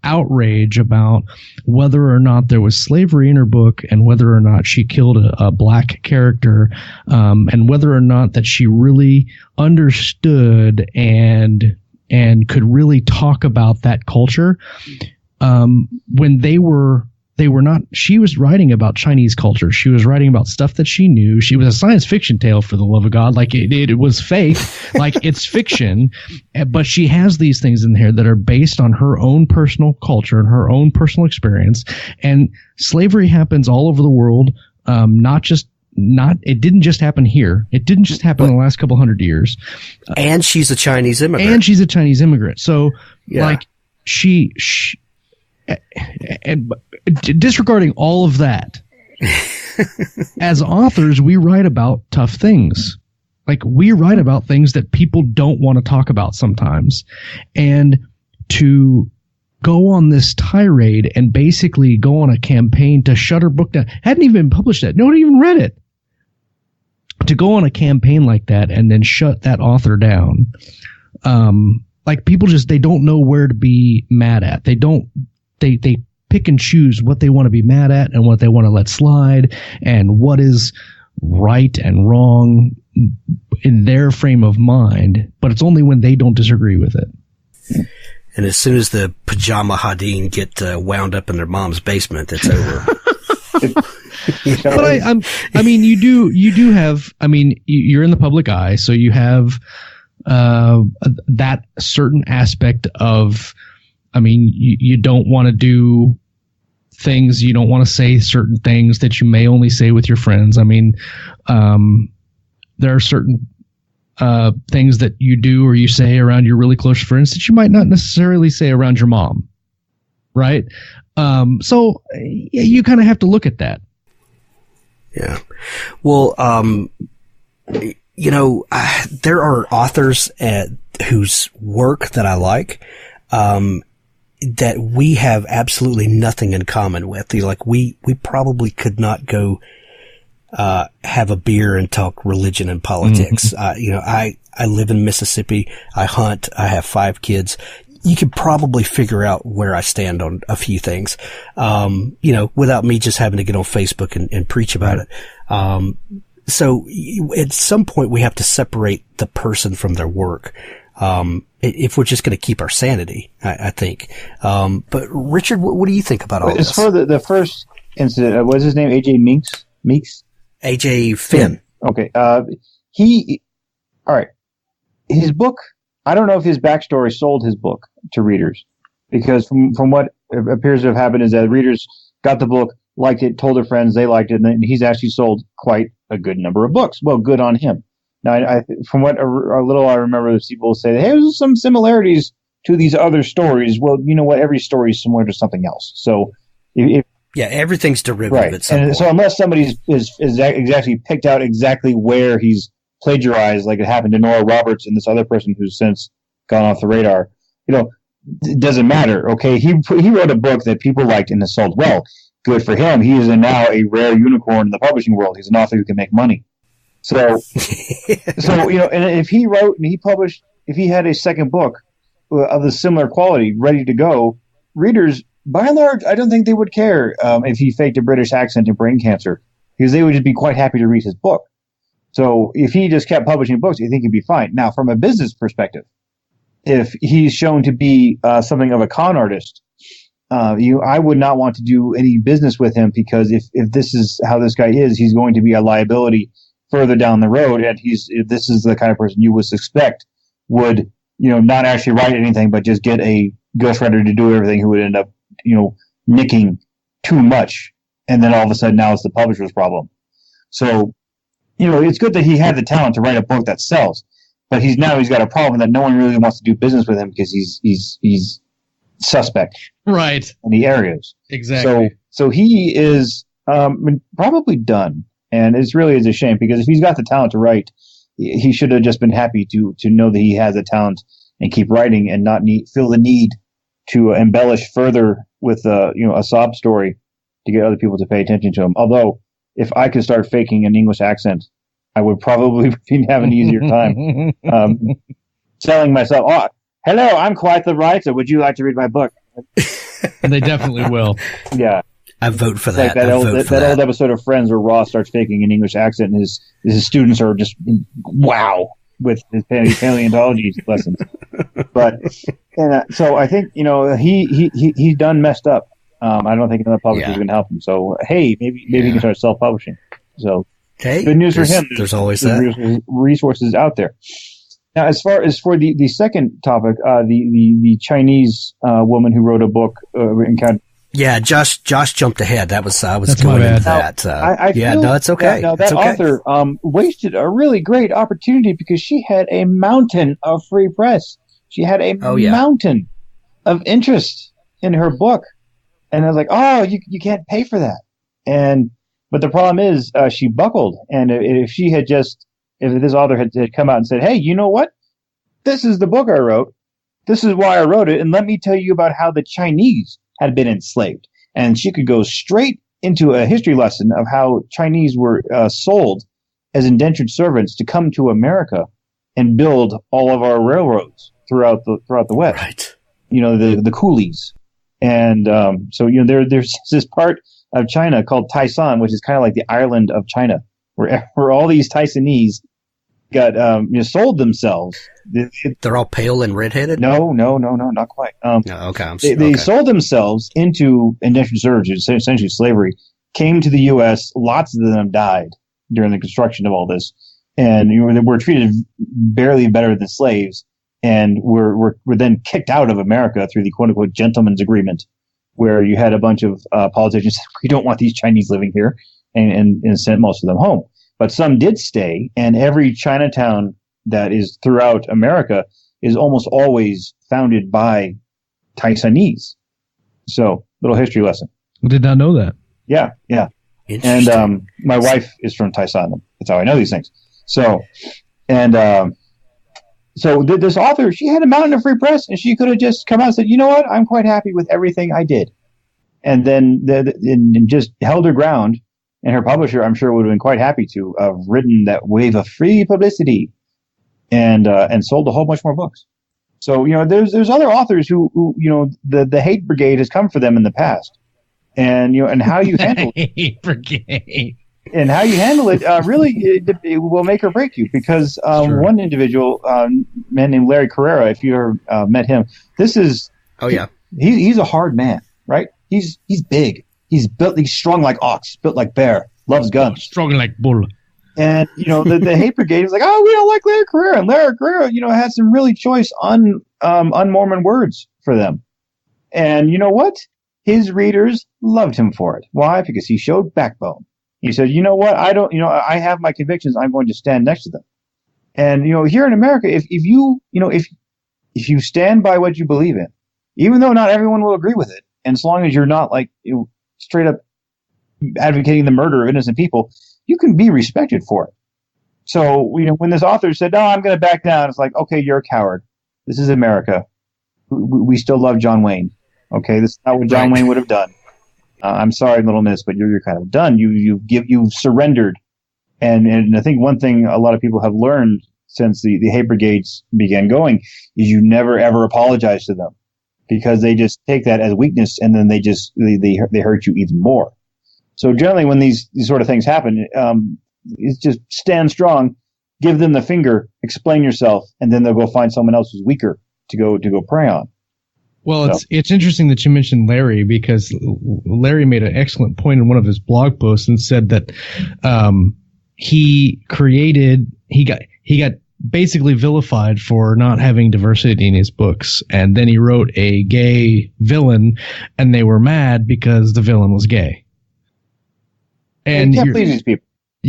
outrage about whether or not there was slavery in her book and whether or not she killed a black character, and whether or not that she really understood and could really talk about that culture, when they were not. She was writing about Chinese culture. She was writing about stuff that she knew. She was a science fiction tale, for the love of God. Like it was fake, like it's fiction, but she has these things in here that are based on her own personal culture and her own personal experience. And slavery happens all over the world. It didn't just happen here. It didn't just happen in the last couple hundred years. And she's a Chinese immigrant. So, yeah. Like, she and disregarding all of that, as authors, we write about tough things. Like, we write about things that people don't want to talk about sometimes. And to go on this tirade and basically go on a campaign to shut her book down. Hadn't even published it. Nobody even read it. To go on a campaign like that and then shut that author down. Like people they don't know where to be mad at. They pick and choose what they want to be mad at and what they want to let slide and what is right and wrong in their frame of mind. But it's only when they don't disagree with it. And as soon as the pajama hadeen get wound up in their mom's basement, it's over. But I mean, you do have. I mean, you're in the public eye, so you have that certain aspect of. I mean, you don't want to do things. You don't want to say certain things that you may only say with your friends. I mean, there are certain things that you do or you say around your really close friends that you might not necessarily say around your mom. right? So you kind of have to look at that. Yeah. Well, there are authors whose work that I like, that we have absolutely nothing in common with. Like we probably could not go, have a beer and talk religion and politics. I live in Mississippi. I hunt. I have 5 kids. You could probably figure out where I stand on a few things, without me just having to get on Facebook and preach about it. So at some point we have to separate the person from their work. If we're just going to keep our sanity, I think. But Richard, what do you think about all this? As for the first incident, what's his name? AJ Meeks? AJ Finn. Okay. All right. His book, I don't know if his backstory sold his book to readers, because from what appears to have happened is that readers got the book, liked it, told their friends they liked it, and then he's actually sold quite a good number of books. Well, good on him. Now, from what a little I remember, people say, hey, there's some similarities to these other stories. Well, you know what? Every story is similar to something else. So, everything's derivative right. at some point. So unless somebody is exactly picked out exactly where he's plagiarized, like it happened to Nora Roberts and this other person who's since gone off the radar, it doesn't matter. Okay, he wrote a book that people liked and has sold well. Good for him. He is now a rare unicorn in the publishing world. He's an author who can make money. So, and if he wrote and he published, if he had a second book of the similar quality ready to go, readers, by and large, I don't think they would care if he faked a British accent and brain cancer, because they would just be quite happy to read his book. So if he just kept publishing books, I think he'd be fine. Now, from a business perspective, if he's shown to be something of a con artist, I would not want to do any business with him, because if this is how this guy is, he's going to be a liability further down the road, and if this is the kind of person you would suspect would, not actually write anything, but just get a ghostwriter to do everything, who would end up, nicking too much, and then all of a sudden now it's the publisher's problem. So, it's good that he had the talent to write a book that sells, but he's got a problem that no one really wants to do business with him, because he's suspect, right, in the areas. Exactly. So he is probably done. And it really is a shame, because if he's got the talent to write, he should have just been happy to know that he has the talent and keep writing, and not feel the need to embellish further with a sob story to get other people to pay attention to him. Although, if I could start faking an English accent, I would probably have an easier time selling myself. Oh, hello, I'm quite the writer. Would you like to read my book? And they definitely will. Yeah. I vote for that. Like that old episode of Friends where Ross starts faking an English accent, and his students are just wow with his paleontology lessons. But so I think he's done messed up. I don't think another publisher is going to help him. So hey, maybe he can start self-publishing. So good news for him. There's always that resources out there. Now, as far as for the second topic, the Chinese woman who wrote a book encountered. Yeah, Josh jumped ahead. I was That's going into bad. that. It's okay. Now that author wasted a really great opportunity, because she had a mountain of free press. She had a mountain of interest in her book, and I was like, "Oh, you can't pay for that." But the problem is, she buckled. And if this author had come out and said, "Hey, you know what? This is the book I wrote. This is why I wrote it, and let me tell you about how the Chinese had been enslaved," and she could go straight into a history lesson of how Chinese were sold as indentured servants to come to America and build all of our railroads throughout the West. Right. The coolies, and so there's this part of China called Taisan, which is kind of like the island of China, where all these Taisanese got sold themselves. They're all pale and redheaded? No, not quite. Okay. They sold themselves into indentured servitude, essentially slavery. Came to the U.S. Lots of them died during the construction of all this, and were treated barely better than slaves, and were then kicked out of America through the quote unquote gentleman's agreement, where you had a bunch of politicians say, we don't want these Chinese living here, and sent most of them home. But some did stay, and every Chinatown that is throughout America is almost always founded by Taisanese. So, little history lesson. I did not know that. Yeah. And my wife is from Tyson. That's how I know these things. So, this author, she had a mountain of free press, and she could have just come out and said, you know what, I'm quite happy with everything I did. And then and just held her ground, and her publisher, I'm sure, would have been quite happy to have written that wave of free publicity and sold a whole bunch more books. So, there's other authors who the hate brigade has come for them in the past. And, and how you handle hate brigade. And how you handle it, really, it will make or break you. Because one individual, man named Larry Carrera, if you ever met him, he's a hard man, right? He's big. He's built. He's strong like ox, built like bear. Loves guns. Strong like bull. And the hate brigade is like, oh, we don't like Larry Carrera. And Larry Carrera, had some really choice un-Mormon words for them. And you know what? His readers loved him for it. Why? Because he showed backbone. He said, you know what? I have my convictions. I'm going to stand next to them. And, here in America, if you stand by what you believe in, even though not everyone will agree with it, and as long as you're not straight up advocating the murder of innocent people, you can be respected for it. So, when this author said, no, I'm going to back down, it's like, okay, you're a coward. This is America. We still love John Wayne. Okay, this is not what John Wayne would have done. I'm sorry, little miss, but you're kind of done. You've surrendered. And I think one thing a lot of people have learned since the hate brigades began going is you never ever apologize to them, because they just take that as weakness, and then they hurt you even more. So generally, when these sort of things happen, it's just stand strong, give them the finger, explain yourself, and then they'll go find someone else who's weaker to go prey on. Well, it's interesting that you mentioned Larry, because Larry made an excellent point in one of his blog posts and said that he got basically vilified for not having diversity in his books, and then he wrote a gay villain, and they were mad because the villain was gay. And you can't please these people,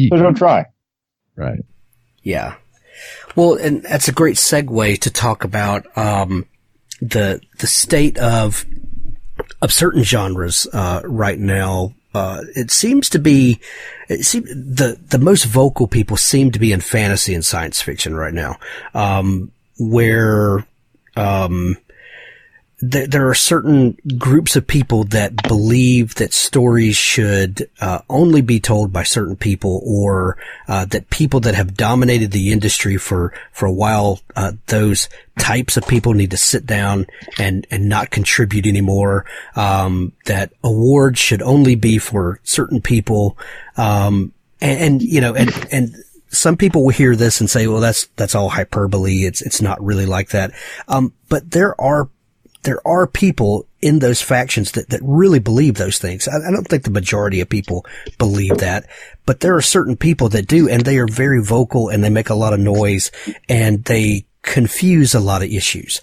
so don't try. Right. Yeah. Well, and that's a great segue to talk about the state of certain genres right now. It seems to be the most vocal people seem to be in fantasy and science fiction right now, where there are certain groups of people that believe that stories should only be told by certain people, or that people that have dominated the industry for a while, those types of people need to sit down and not contribute anymore, that awards should only be for certain people, and some people will hear this and say, well, that's all hyperbole. It's not really like that. But there are people in those factions that really believe those things. I don't think the majority of people believe that, but there are certain people that do, and they are very vocal, and they make a lot of noise, and they confuse a lot of issues.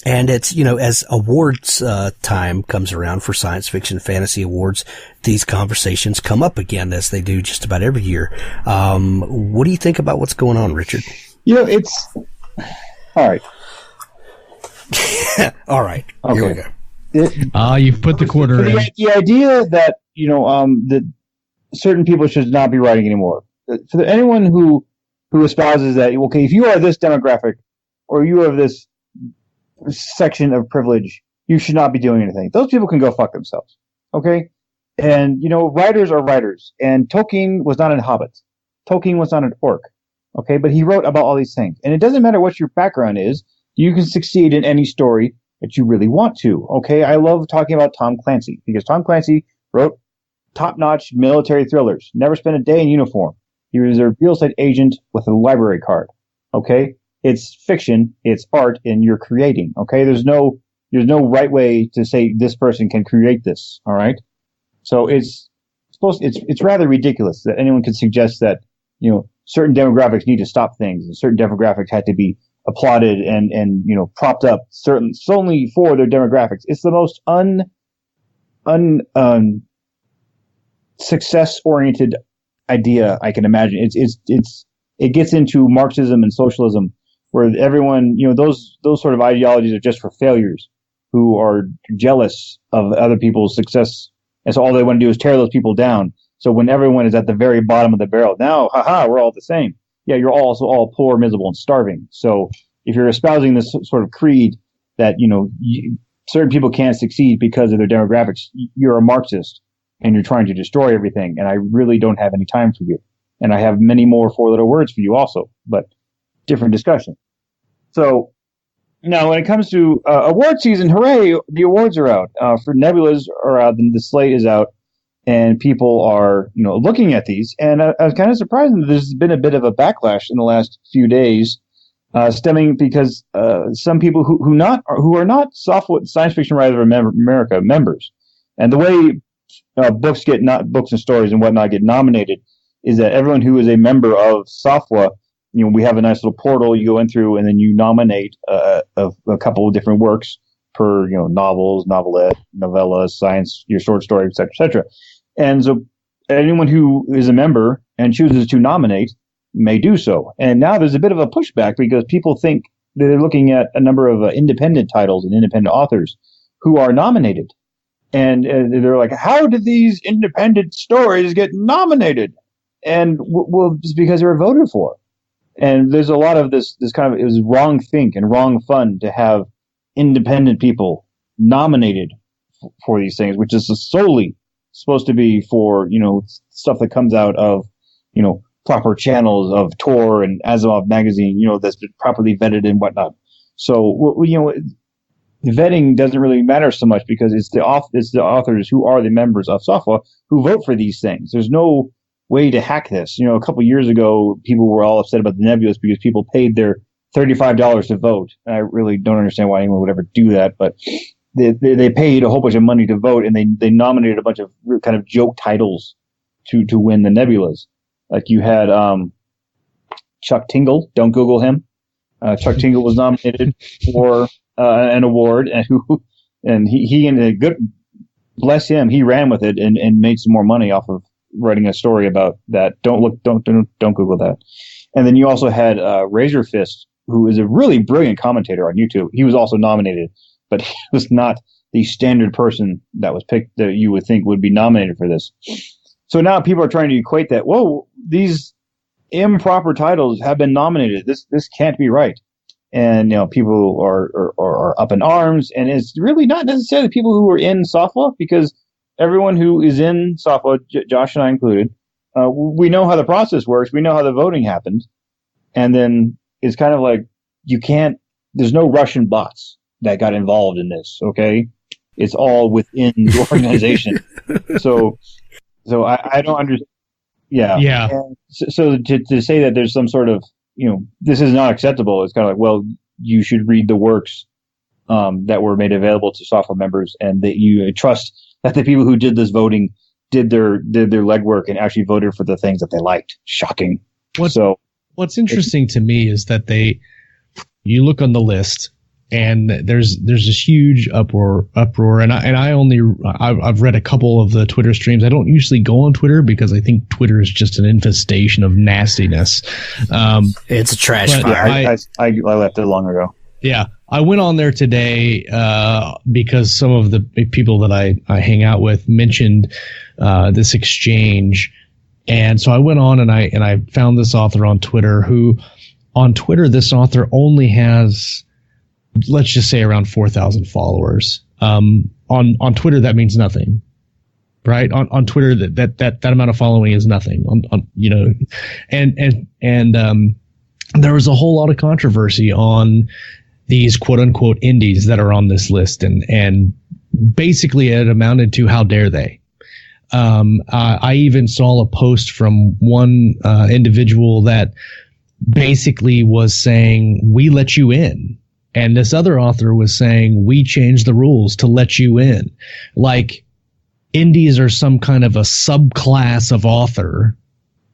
And it's, as awards time comes around for science fiction fantasy awards, these conversations come up again, as they do just about every year. What do you think about what's going on, Richard? It's all right. All right. Okay. Here we go. You've put the quarter in. The idea that that certain people should not be writing anymore. For anyone who espouses that, okay, if you are this demographic or you have this section of privilege, you should not be doing anything. Those people can go fuck themselves. Okay, and writers are writers, and Tolkien was not a hobbit. Tolkien was not an orc. Okay, but he wrote about all these things, and it doesn't matter what your background is. You can succeed in any story that you really want to. Okay, I love talking about Tom Clancy, because Tom Clancy wrote top-notch military thrillers. Never spent a day in uniform. He was a real estate agent with a library card. Okay, it's fiction, it's art, and you're creating. Okay, there's no right way to say this person can create this. All right, so it's rather ridiculous that anyone could suggest that certain demographics need to stop things, and certain demographics had to be applauded and propped up solely for their demographics. It's the most success oriented idea I can imagine. It gets into Marxism and socialism, where everyone those sort of ideologies are just for failures. who are jealous of other people's success. And so all they want to do is tear those people down. So when everyone is at the very bottom of the barrel, now, we're all the same. Yeah, you're also all poor, miserable, and starving. So if you're espousing this sort of creed that, certain people can't succeed because of their demographics, you're a Marxist and you're trying to destroy everything. And I really don't have any time for you. And I have many more four-letter words for you also, but different discussion. So now when it comes to award season, hooray, the awards are out. For Nebulas are out, the slate is out. And people are, looking at these, and I was kind of surprised that there's been a bit of a backlash in the last few days, stemming because some people who are not science fiction writers of America members, and the way books and stories and whatnot get nominated is that everyone who is a member of SOFWA, we have a nice little portal you go in through, and then you nominate a couple of different works per novels, novelette, novellas, science, your short story, etc., etc. And so anyone who is a member and chooses to nominate may do so. And now there's a bit of a pushback because people think that they're looking at a number of independent titles and independent authors who are nominated. And they're like, how did these independent stories get nominated? And well, it's because they were voted for. And there's a lot of this kind of, it was wrong think and wrong fun to have independent people nominated for these things, which is solely supposed to be for, stuff that comes out of, proper channels of Tor and Asimov magazine, that's been properly vetted and whatnot. So, vetting doesn't really matter so much because it's the authors who are the members of SOFWA who vote for these things. There's no way to hack this. A couple years ago, people were all upset about the Nebulas because people paid their $35 to vote. And I really don't understand why anyone would ever do that, but they paid a whole bunch of money to vote, and they nominated a bunch of kind of joke titles to win the Nebulas. Like you had Chuck Tingle. Don't Google him. Chuck Tingle was nominated for an award, and he and good bless him, he ran with it and made some more money off of writing a story about that. Don't Google that. And then you also had Razor Fist, who is a really brilliant commentator on YouTube. He was also nominated, but he was not the standard person that was picked that you would think would be nominated for this. So now people are trying to equate that. Whoa, these improper titles have been nominated. This can't be right. And people are up in arms, and it's really not necessarily people who are in SOFWA, because everyone who is in SOFWA, Josh and I included, we know how the process works. We know how the voting happened, and then it's kind of like there's no Russian bots that got involved in this. Okay, it's all within the organization. So I don't understand. Yeah. And so to say that there's some sort of this is not acceptable. It's kind of like, well, you should read the works that were made available to SOFWA members, and that you trust that the people who did this voting did their legwork and actually voted for the things that they liked. Shocking. What's interesting to me is that you look on the list, and there's this huge uproar, and I've read a couple of the Twitter streams. I don't usually go on Twitter because I think Twitter is just an infestation of nastiness. It's a trash fire. I left it long ago. Yeah, I went on there today because some of the people that I hang out with mentioned this exchange, and so I went on and I found this author on Twitter who, on Twitter, this author only has, let's just say, around 4,000 followers. On Twitter, that means nothing, right? On Twitter, that amount of following is nothing. And there was a whole lot of controversy on these quote unquote indies that are on this list, and basically it amounted to, how dare they? I even saw a post from one individual that basically was saying, we let you in. And this other author was saying, we changed the rules to let you in. Like, indies are some kind of a subclass of author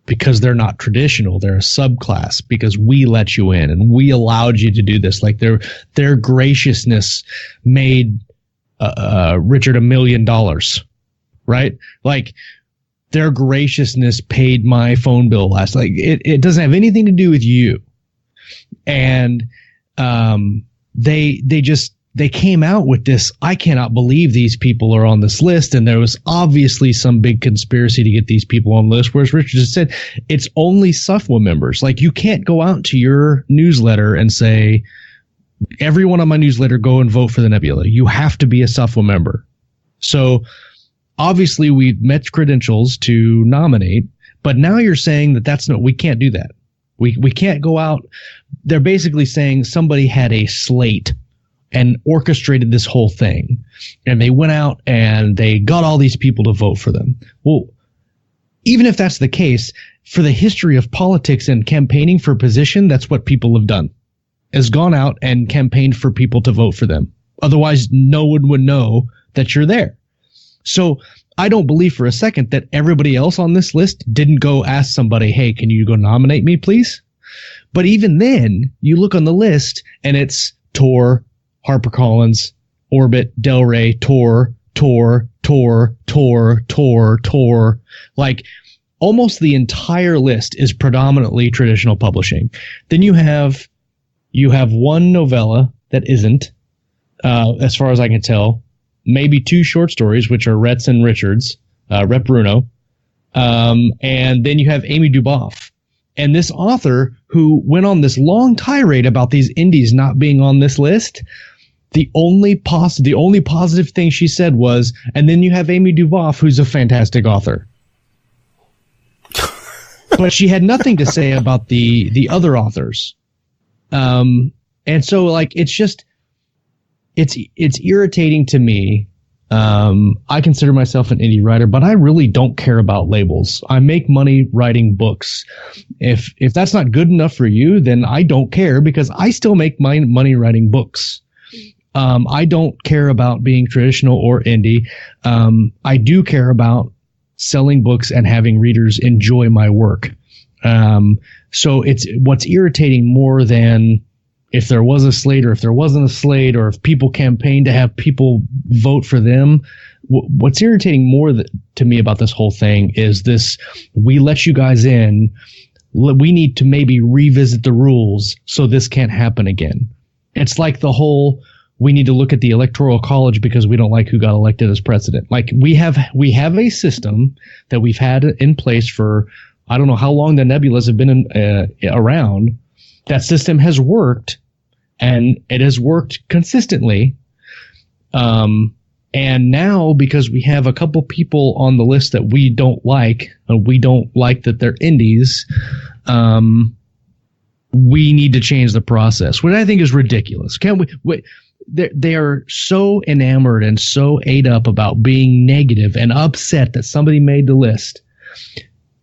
because they're not traditional. They're a subclass because we let you in and we allowed you to do this. Like, their graciousness made Richard $1 million, right? Like, their graciousness paid my phone bill last. Like, it doesn't have anything to do with you. And they they came out with this, I cannot believe these people are on this list, and there was obviously some big conspiracy to get these people on the list, whereas Richard just said it's only SUFWA members. Like, you can't go out to your newsletter and say, everyone on my newsletter go and vote for the nebula. You have to be a SUFWA member. So obviously we've met credentials to nominate, but now you're saying that we can't do that. We can't go out. They're basically saying somebody had a slate and orchestrated this whole thing, and they went out and they got all these people to vote for them. Well, even if that's the case, for the history of politics and campaigning for position, that's what people have done, has gone out and campaigned for people to vote for them. Otherwise, no one would know that you're there. So I don't believe for a second that everybody else on this list didn't go ask somebody, hey, can you go nominate me, please? But even then, you look on the list and it's Tor, HarperCollins, Orbit, Del Rey, Tor. Like, almost the entire list is predominantly traditional publishing. Then you have one novella that isn't, as far as I can tell, maybe 2 short stories, which are Rhett's and Richard's, Rhett Bruno, and then you have Amy Duboff. And this author who went on this long tirade about these indies not being on this list, the only positive thing she said was, and then you have Amy Duboff, who's a fantastic author. But she had nothing to say about the other authors. And so, like, it's irritating to me. I consider myself an indie writer, but I really don't care about labels. I make money writing books. If that's not good enough for you, then I don't care, because I still make my money writing books. I don't care about being traditional or indie. I do care about selling books and having readers enjoy my work. So it's what's irritating more than if there was a slate or if there wasn't a slate, or if people campaign to have people vote for them. What's irritating more to me about this whole thing is this: we let you guys in. We need to maybe revisit the rules so this can't happen again. It's like the whole, we need to look at the Electoral College because we don't like who got elected as president. Like, we have a system that we've had in place for, I don't know how long the nebulas have been around. That system has worked, and it has worked consistently. And now, because we have a couple people on the list that we don't like, and we don't like that they're indies, we need to change the process, which I think is ridiculous. Can't we? They are so enamored and so ate up about being negative and upset that somebody made the list.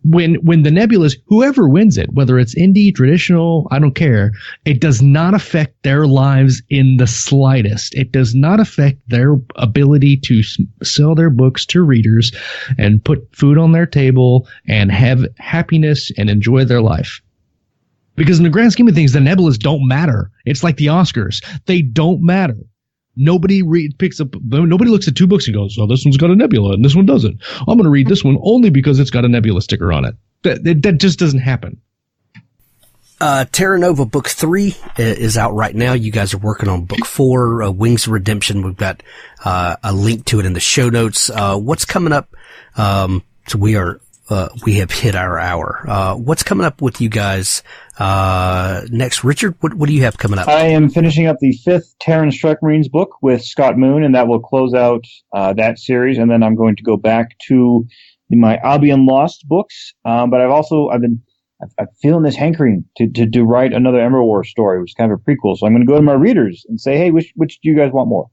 When the nebulas, whoever wins it, whether it's indie, traditional, I don't care, it does not affect their lives in the slightest. It does not affect their ability to sell their books to readers and put food on their table and have happiness and enjoy their life. Because in the grand scheme of things, the nebulas don't matter. It's like the Oscars. They don't matter. Nobody looks at 2 books and goes, oh, this one's got a nebula and this one doesn't. I'm going to read this one only because it's got a nebula sticker on it. That just doesn't happen. Terra Nova Book 3 is out right now. You guys are working on Book 4, Wings of Redemption. We've got a link to it in the show notes. What's coming up? So we have hit our hour. What's coming up with you guys next? Richard, what do you have coming up? I am finishing up the 5th Terran Strike Marines book with Scott Moon, and that will close out that series. And then I'm going to go back to my Albion Lost books. But I'm feeling this hankering to write another Umbra War story, which is kind of a prequel. So I'm going to go to my readers and say, hey, which do you guys want more?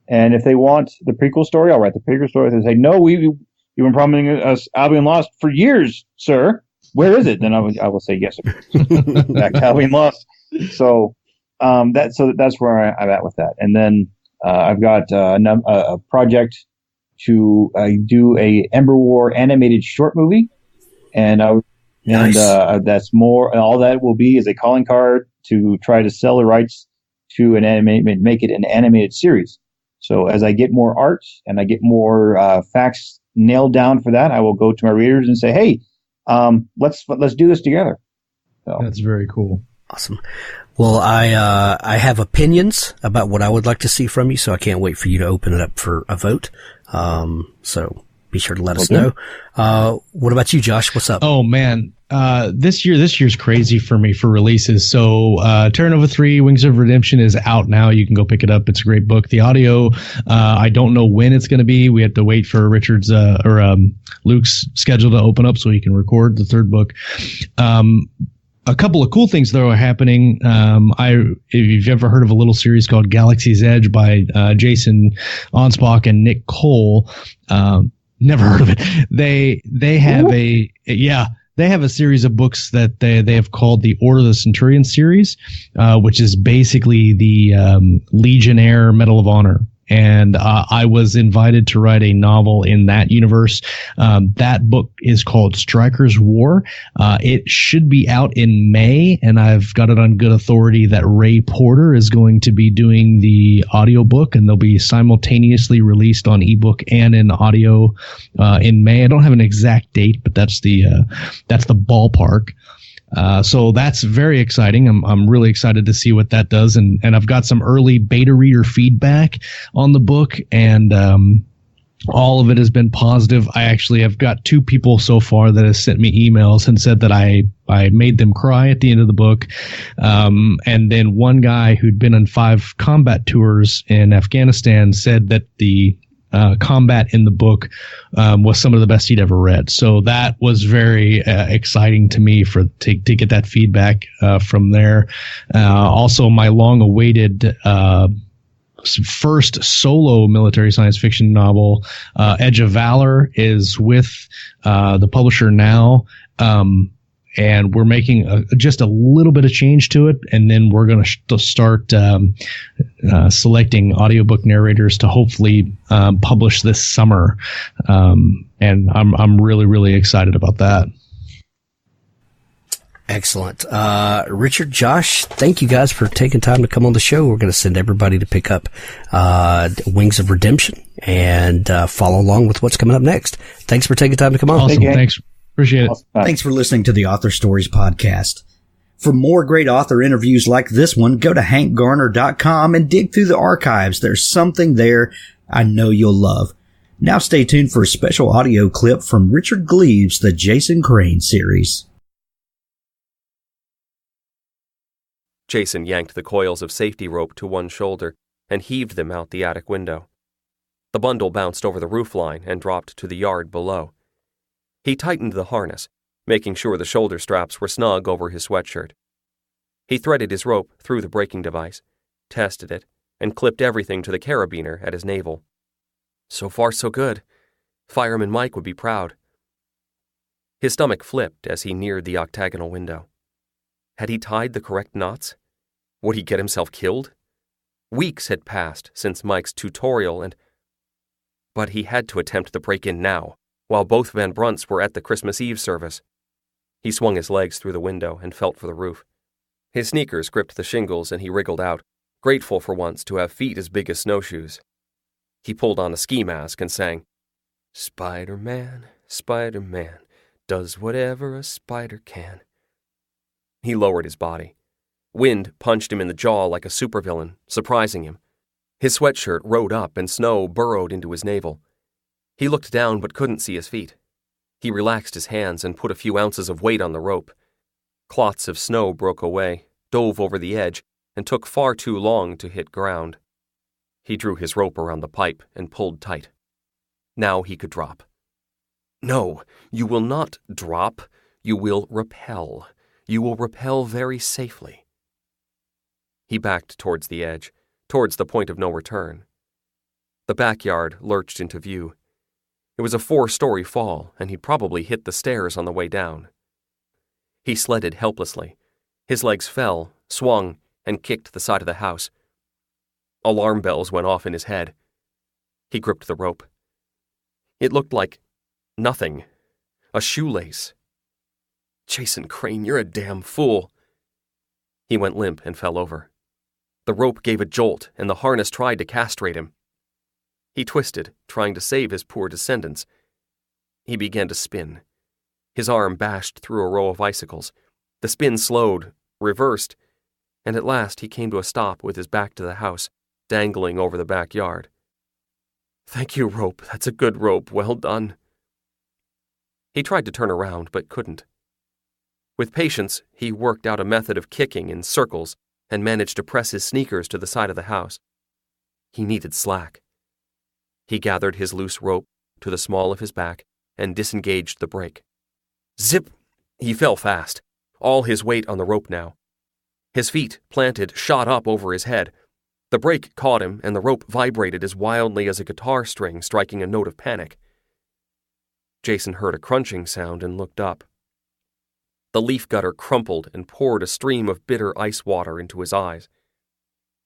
And if they want the prequel story, I'll write the prequel story. If they say, no, you've been promising us Albion Lost for years, sir. Where is it? Then I will say yes. Back to Albion Lost. So that's where I'm at with that. And then I've got a project to do a Umbra War animated short movie, and nice. That's more. All that will be is a calling card to try to sell the rights to make it an animated series. So as I get more art and I get more facts nailed down for that, I will go to my readers and say, hey, let's do this together. So. That's very cool. Awesome. Well, I have opinions about what I would like to see from you, so I can't wait for you to open it up for a vote. So be sure to let us know. What about you, Josh? What's up? Oh man, this year's crazy for me for releases. So Terra Nova 3 Wings of Redemption is out now. You can go pick it up. It's a great book. The audio, I don't know when it's going to be. We have to wait for Richard's Luke's schedule to open up so he can record the third book. A couple of cool things though are happening. If you've ever heard of a little series called Galaxy's Edge by Jason Onsbach and Nick Cole, never heard of it. They have a series of books that they have called the Order of the Centurion series, which is basically the Legionnaire Medal of Honor. And I was invited to write a novel in that universe. That book is called Striker's War. It should be out in May, and I've got it on good authority that Ray Porter is going to be doing the audiobook, and they'll be simultaneously released on ebook and in audio in May. I don't have an exact date, but that's the ballpark. So that's very exciting. I'm really excited to see what that does. And I've got some early beta reader feedback on the book, and all of it has been positive. I actually have got 2 people so far that have sent me emails and said that I made them cry at the end of the book. And then one guy who'd been on 5 combat tours in Afghanistan said that the combat in the book was some of the best he'd ever read. So that was very exciting to me to get that feedback from there. Also, my long-awaited first solo military science fiction novel, Edge of Valor, is with the publisher now. And we're making just a little bit of change to it, and then we're going to start selecting audiobook narrators to hopefully publish this summer. And I'm really, really excited about that. Excellent. Richard, Josh, thank you guys for taking time to come on the show. We're going to send everybody to pick up Wings of Redemption and follow along with what's coming up next. Thanks for taking time to come on. Awesome. Thanks. Appreciate it. Thanks for listening to the Author Stories podcast. For more great author interviews like this one, go to hankgarner.com and dig through the archives. There's something there I know you'll love. Now stay tuned for a special audio clip from Richard Gleaves' The Jason Crane series. Jason yanked the coils of safety rope to one shoulder and heaved them out the attic window. The bundle bounced over the roofline and dropped to the yard below. He tightened the harness, making sure the shoulder straps were snug over his sweatshirt. He threaded his rope through the braking device, tested it, and clipped everything to the carabiner at his navel. So far, so good. Fireman Mike would be proud. His stomach flipped as he neared the octagonal window. Had he tied the correct knots? Would he get himself killed? Weeks had passed since Mike's tutorial but he had to attempt the break-in now, while both Van Brunts were at the Christmas Eve service. He swung his legs through the window and felt for the roof. His sneakers gripped the shingles and he wriggled out, grateful for once to have feet as big as snowshoes. He pulled on a ski mask and sang, "Spider-Man, Spider-Man, does whatever a spider can." He lowered his body. Wind punched him in the jaw like a supervillain, surprising him. His sweatshirt rode up and snow burrowed into his navel. He looked down but couldn't see his feet. He relaxed his hands and put a few ounces of weight on the rope. Clots of snow broke away, dove over the edge, and took far too long to hit ground. He drew his rope around the pipe and pulled tight. Now he could drop. No, you will not drop. You will rappel. You will rappel very safely. He backed towards the edge, towards the point of no return. The backyard lurched into view. It was a 4-story fall, and he'd probably hit the stairs on the way down. He sledded helplessly. His legs fell, swung, and kicked the side of the house. Alarm bells went off in his head. He gripped the rope. It looked like nothing. A shoelace. Jason Crane, you're a damn fool. He went limp and fell over. The rope gave a jolt, and the harness tried to castrate him. He twisted, trying to save his poor descendants. He began to spin. His arm bashed through a row of icicles. The spin slowed, reversed, and at last he came to a stop with his back to the house, dangling over the backyard. "Thank you, rope. That's a good rope. Well done." He tried to turn around, but couldn't. With patience, he worked out a method of kicking in circles and managed to press his sneakers to the side of the house. He needed slack. He gathered his loose rope to the small of his back and disengaged the brake. Zip! He fell fast, all his weight on the rope now. His feet, planted, shot up over his head. The brake caught him, and the rope vibrated as wildly as a guitar string striking a note of panic. Jason heard a crunching sound and looked up. The leaf gutter crumpled and poured a stream of bitter ice water into his eyes.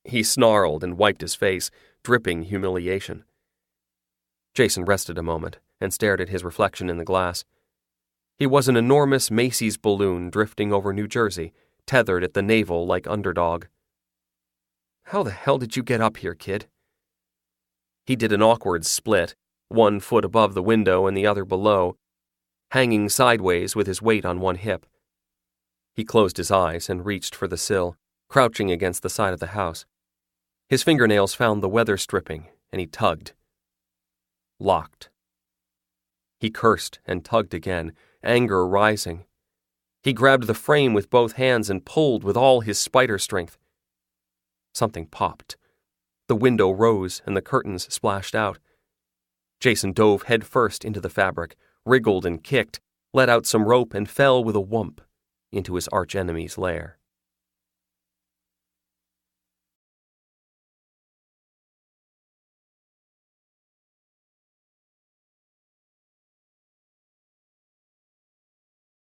He snarled and wiped his face, dripping humiliation. Jason rested a moment and stared at his reflection in the glass. He was an enormous Macy's balloon drifting over New Jersey, tethered at the navel like underdog. "How the hell did you get up here, kid?" He did an awkward split, one foot above the window and the other below, hanging sideways with his weight on one hip. He closed his eyes and reached for the sill, crouching against the side of the house. His fingernails found the weather stripping, and he tugged. Locked. He cursed and tugged again, anger rising. He grabbed the frame with both hands and pulled with all his spider strength. Something popped. The window rose and the curtains splashed out. Jason dove headfirst into the fabric, wriggled and kicked, let out some rope and fell with a whump into his archenemy's lair.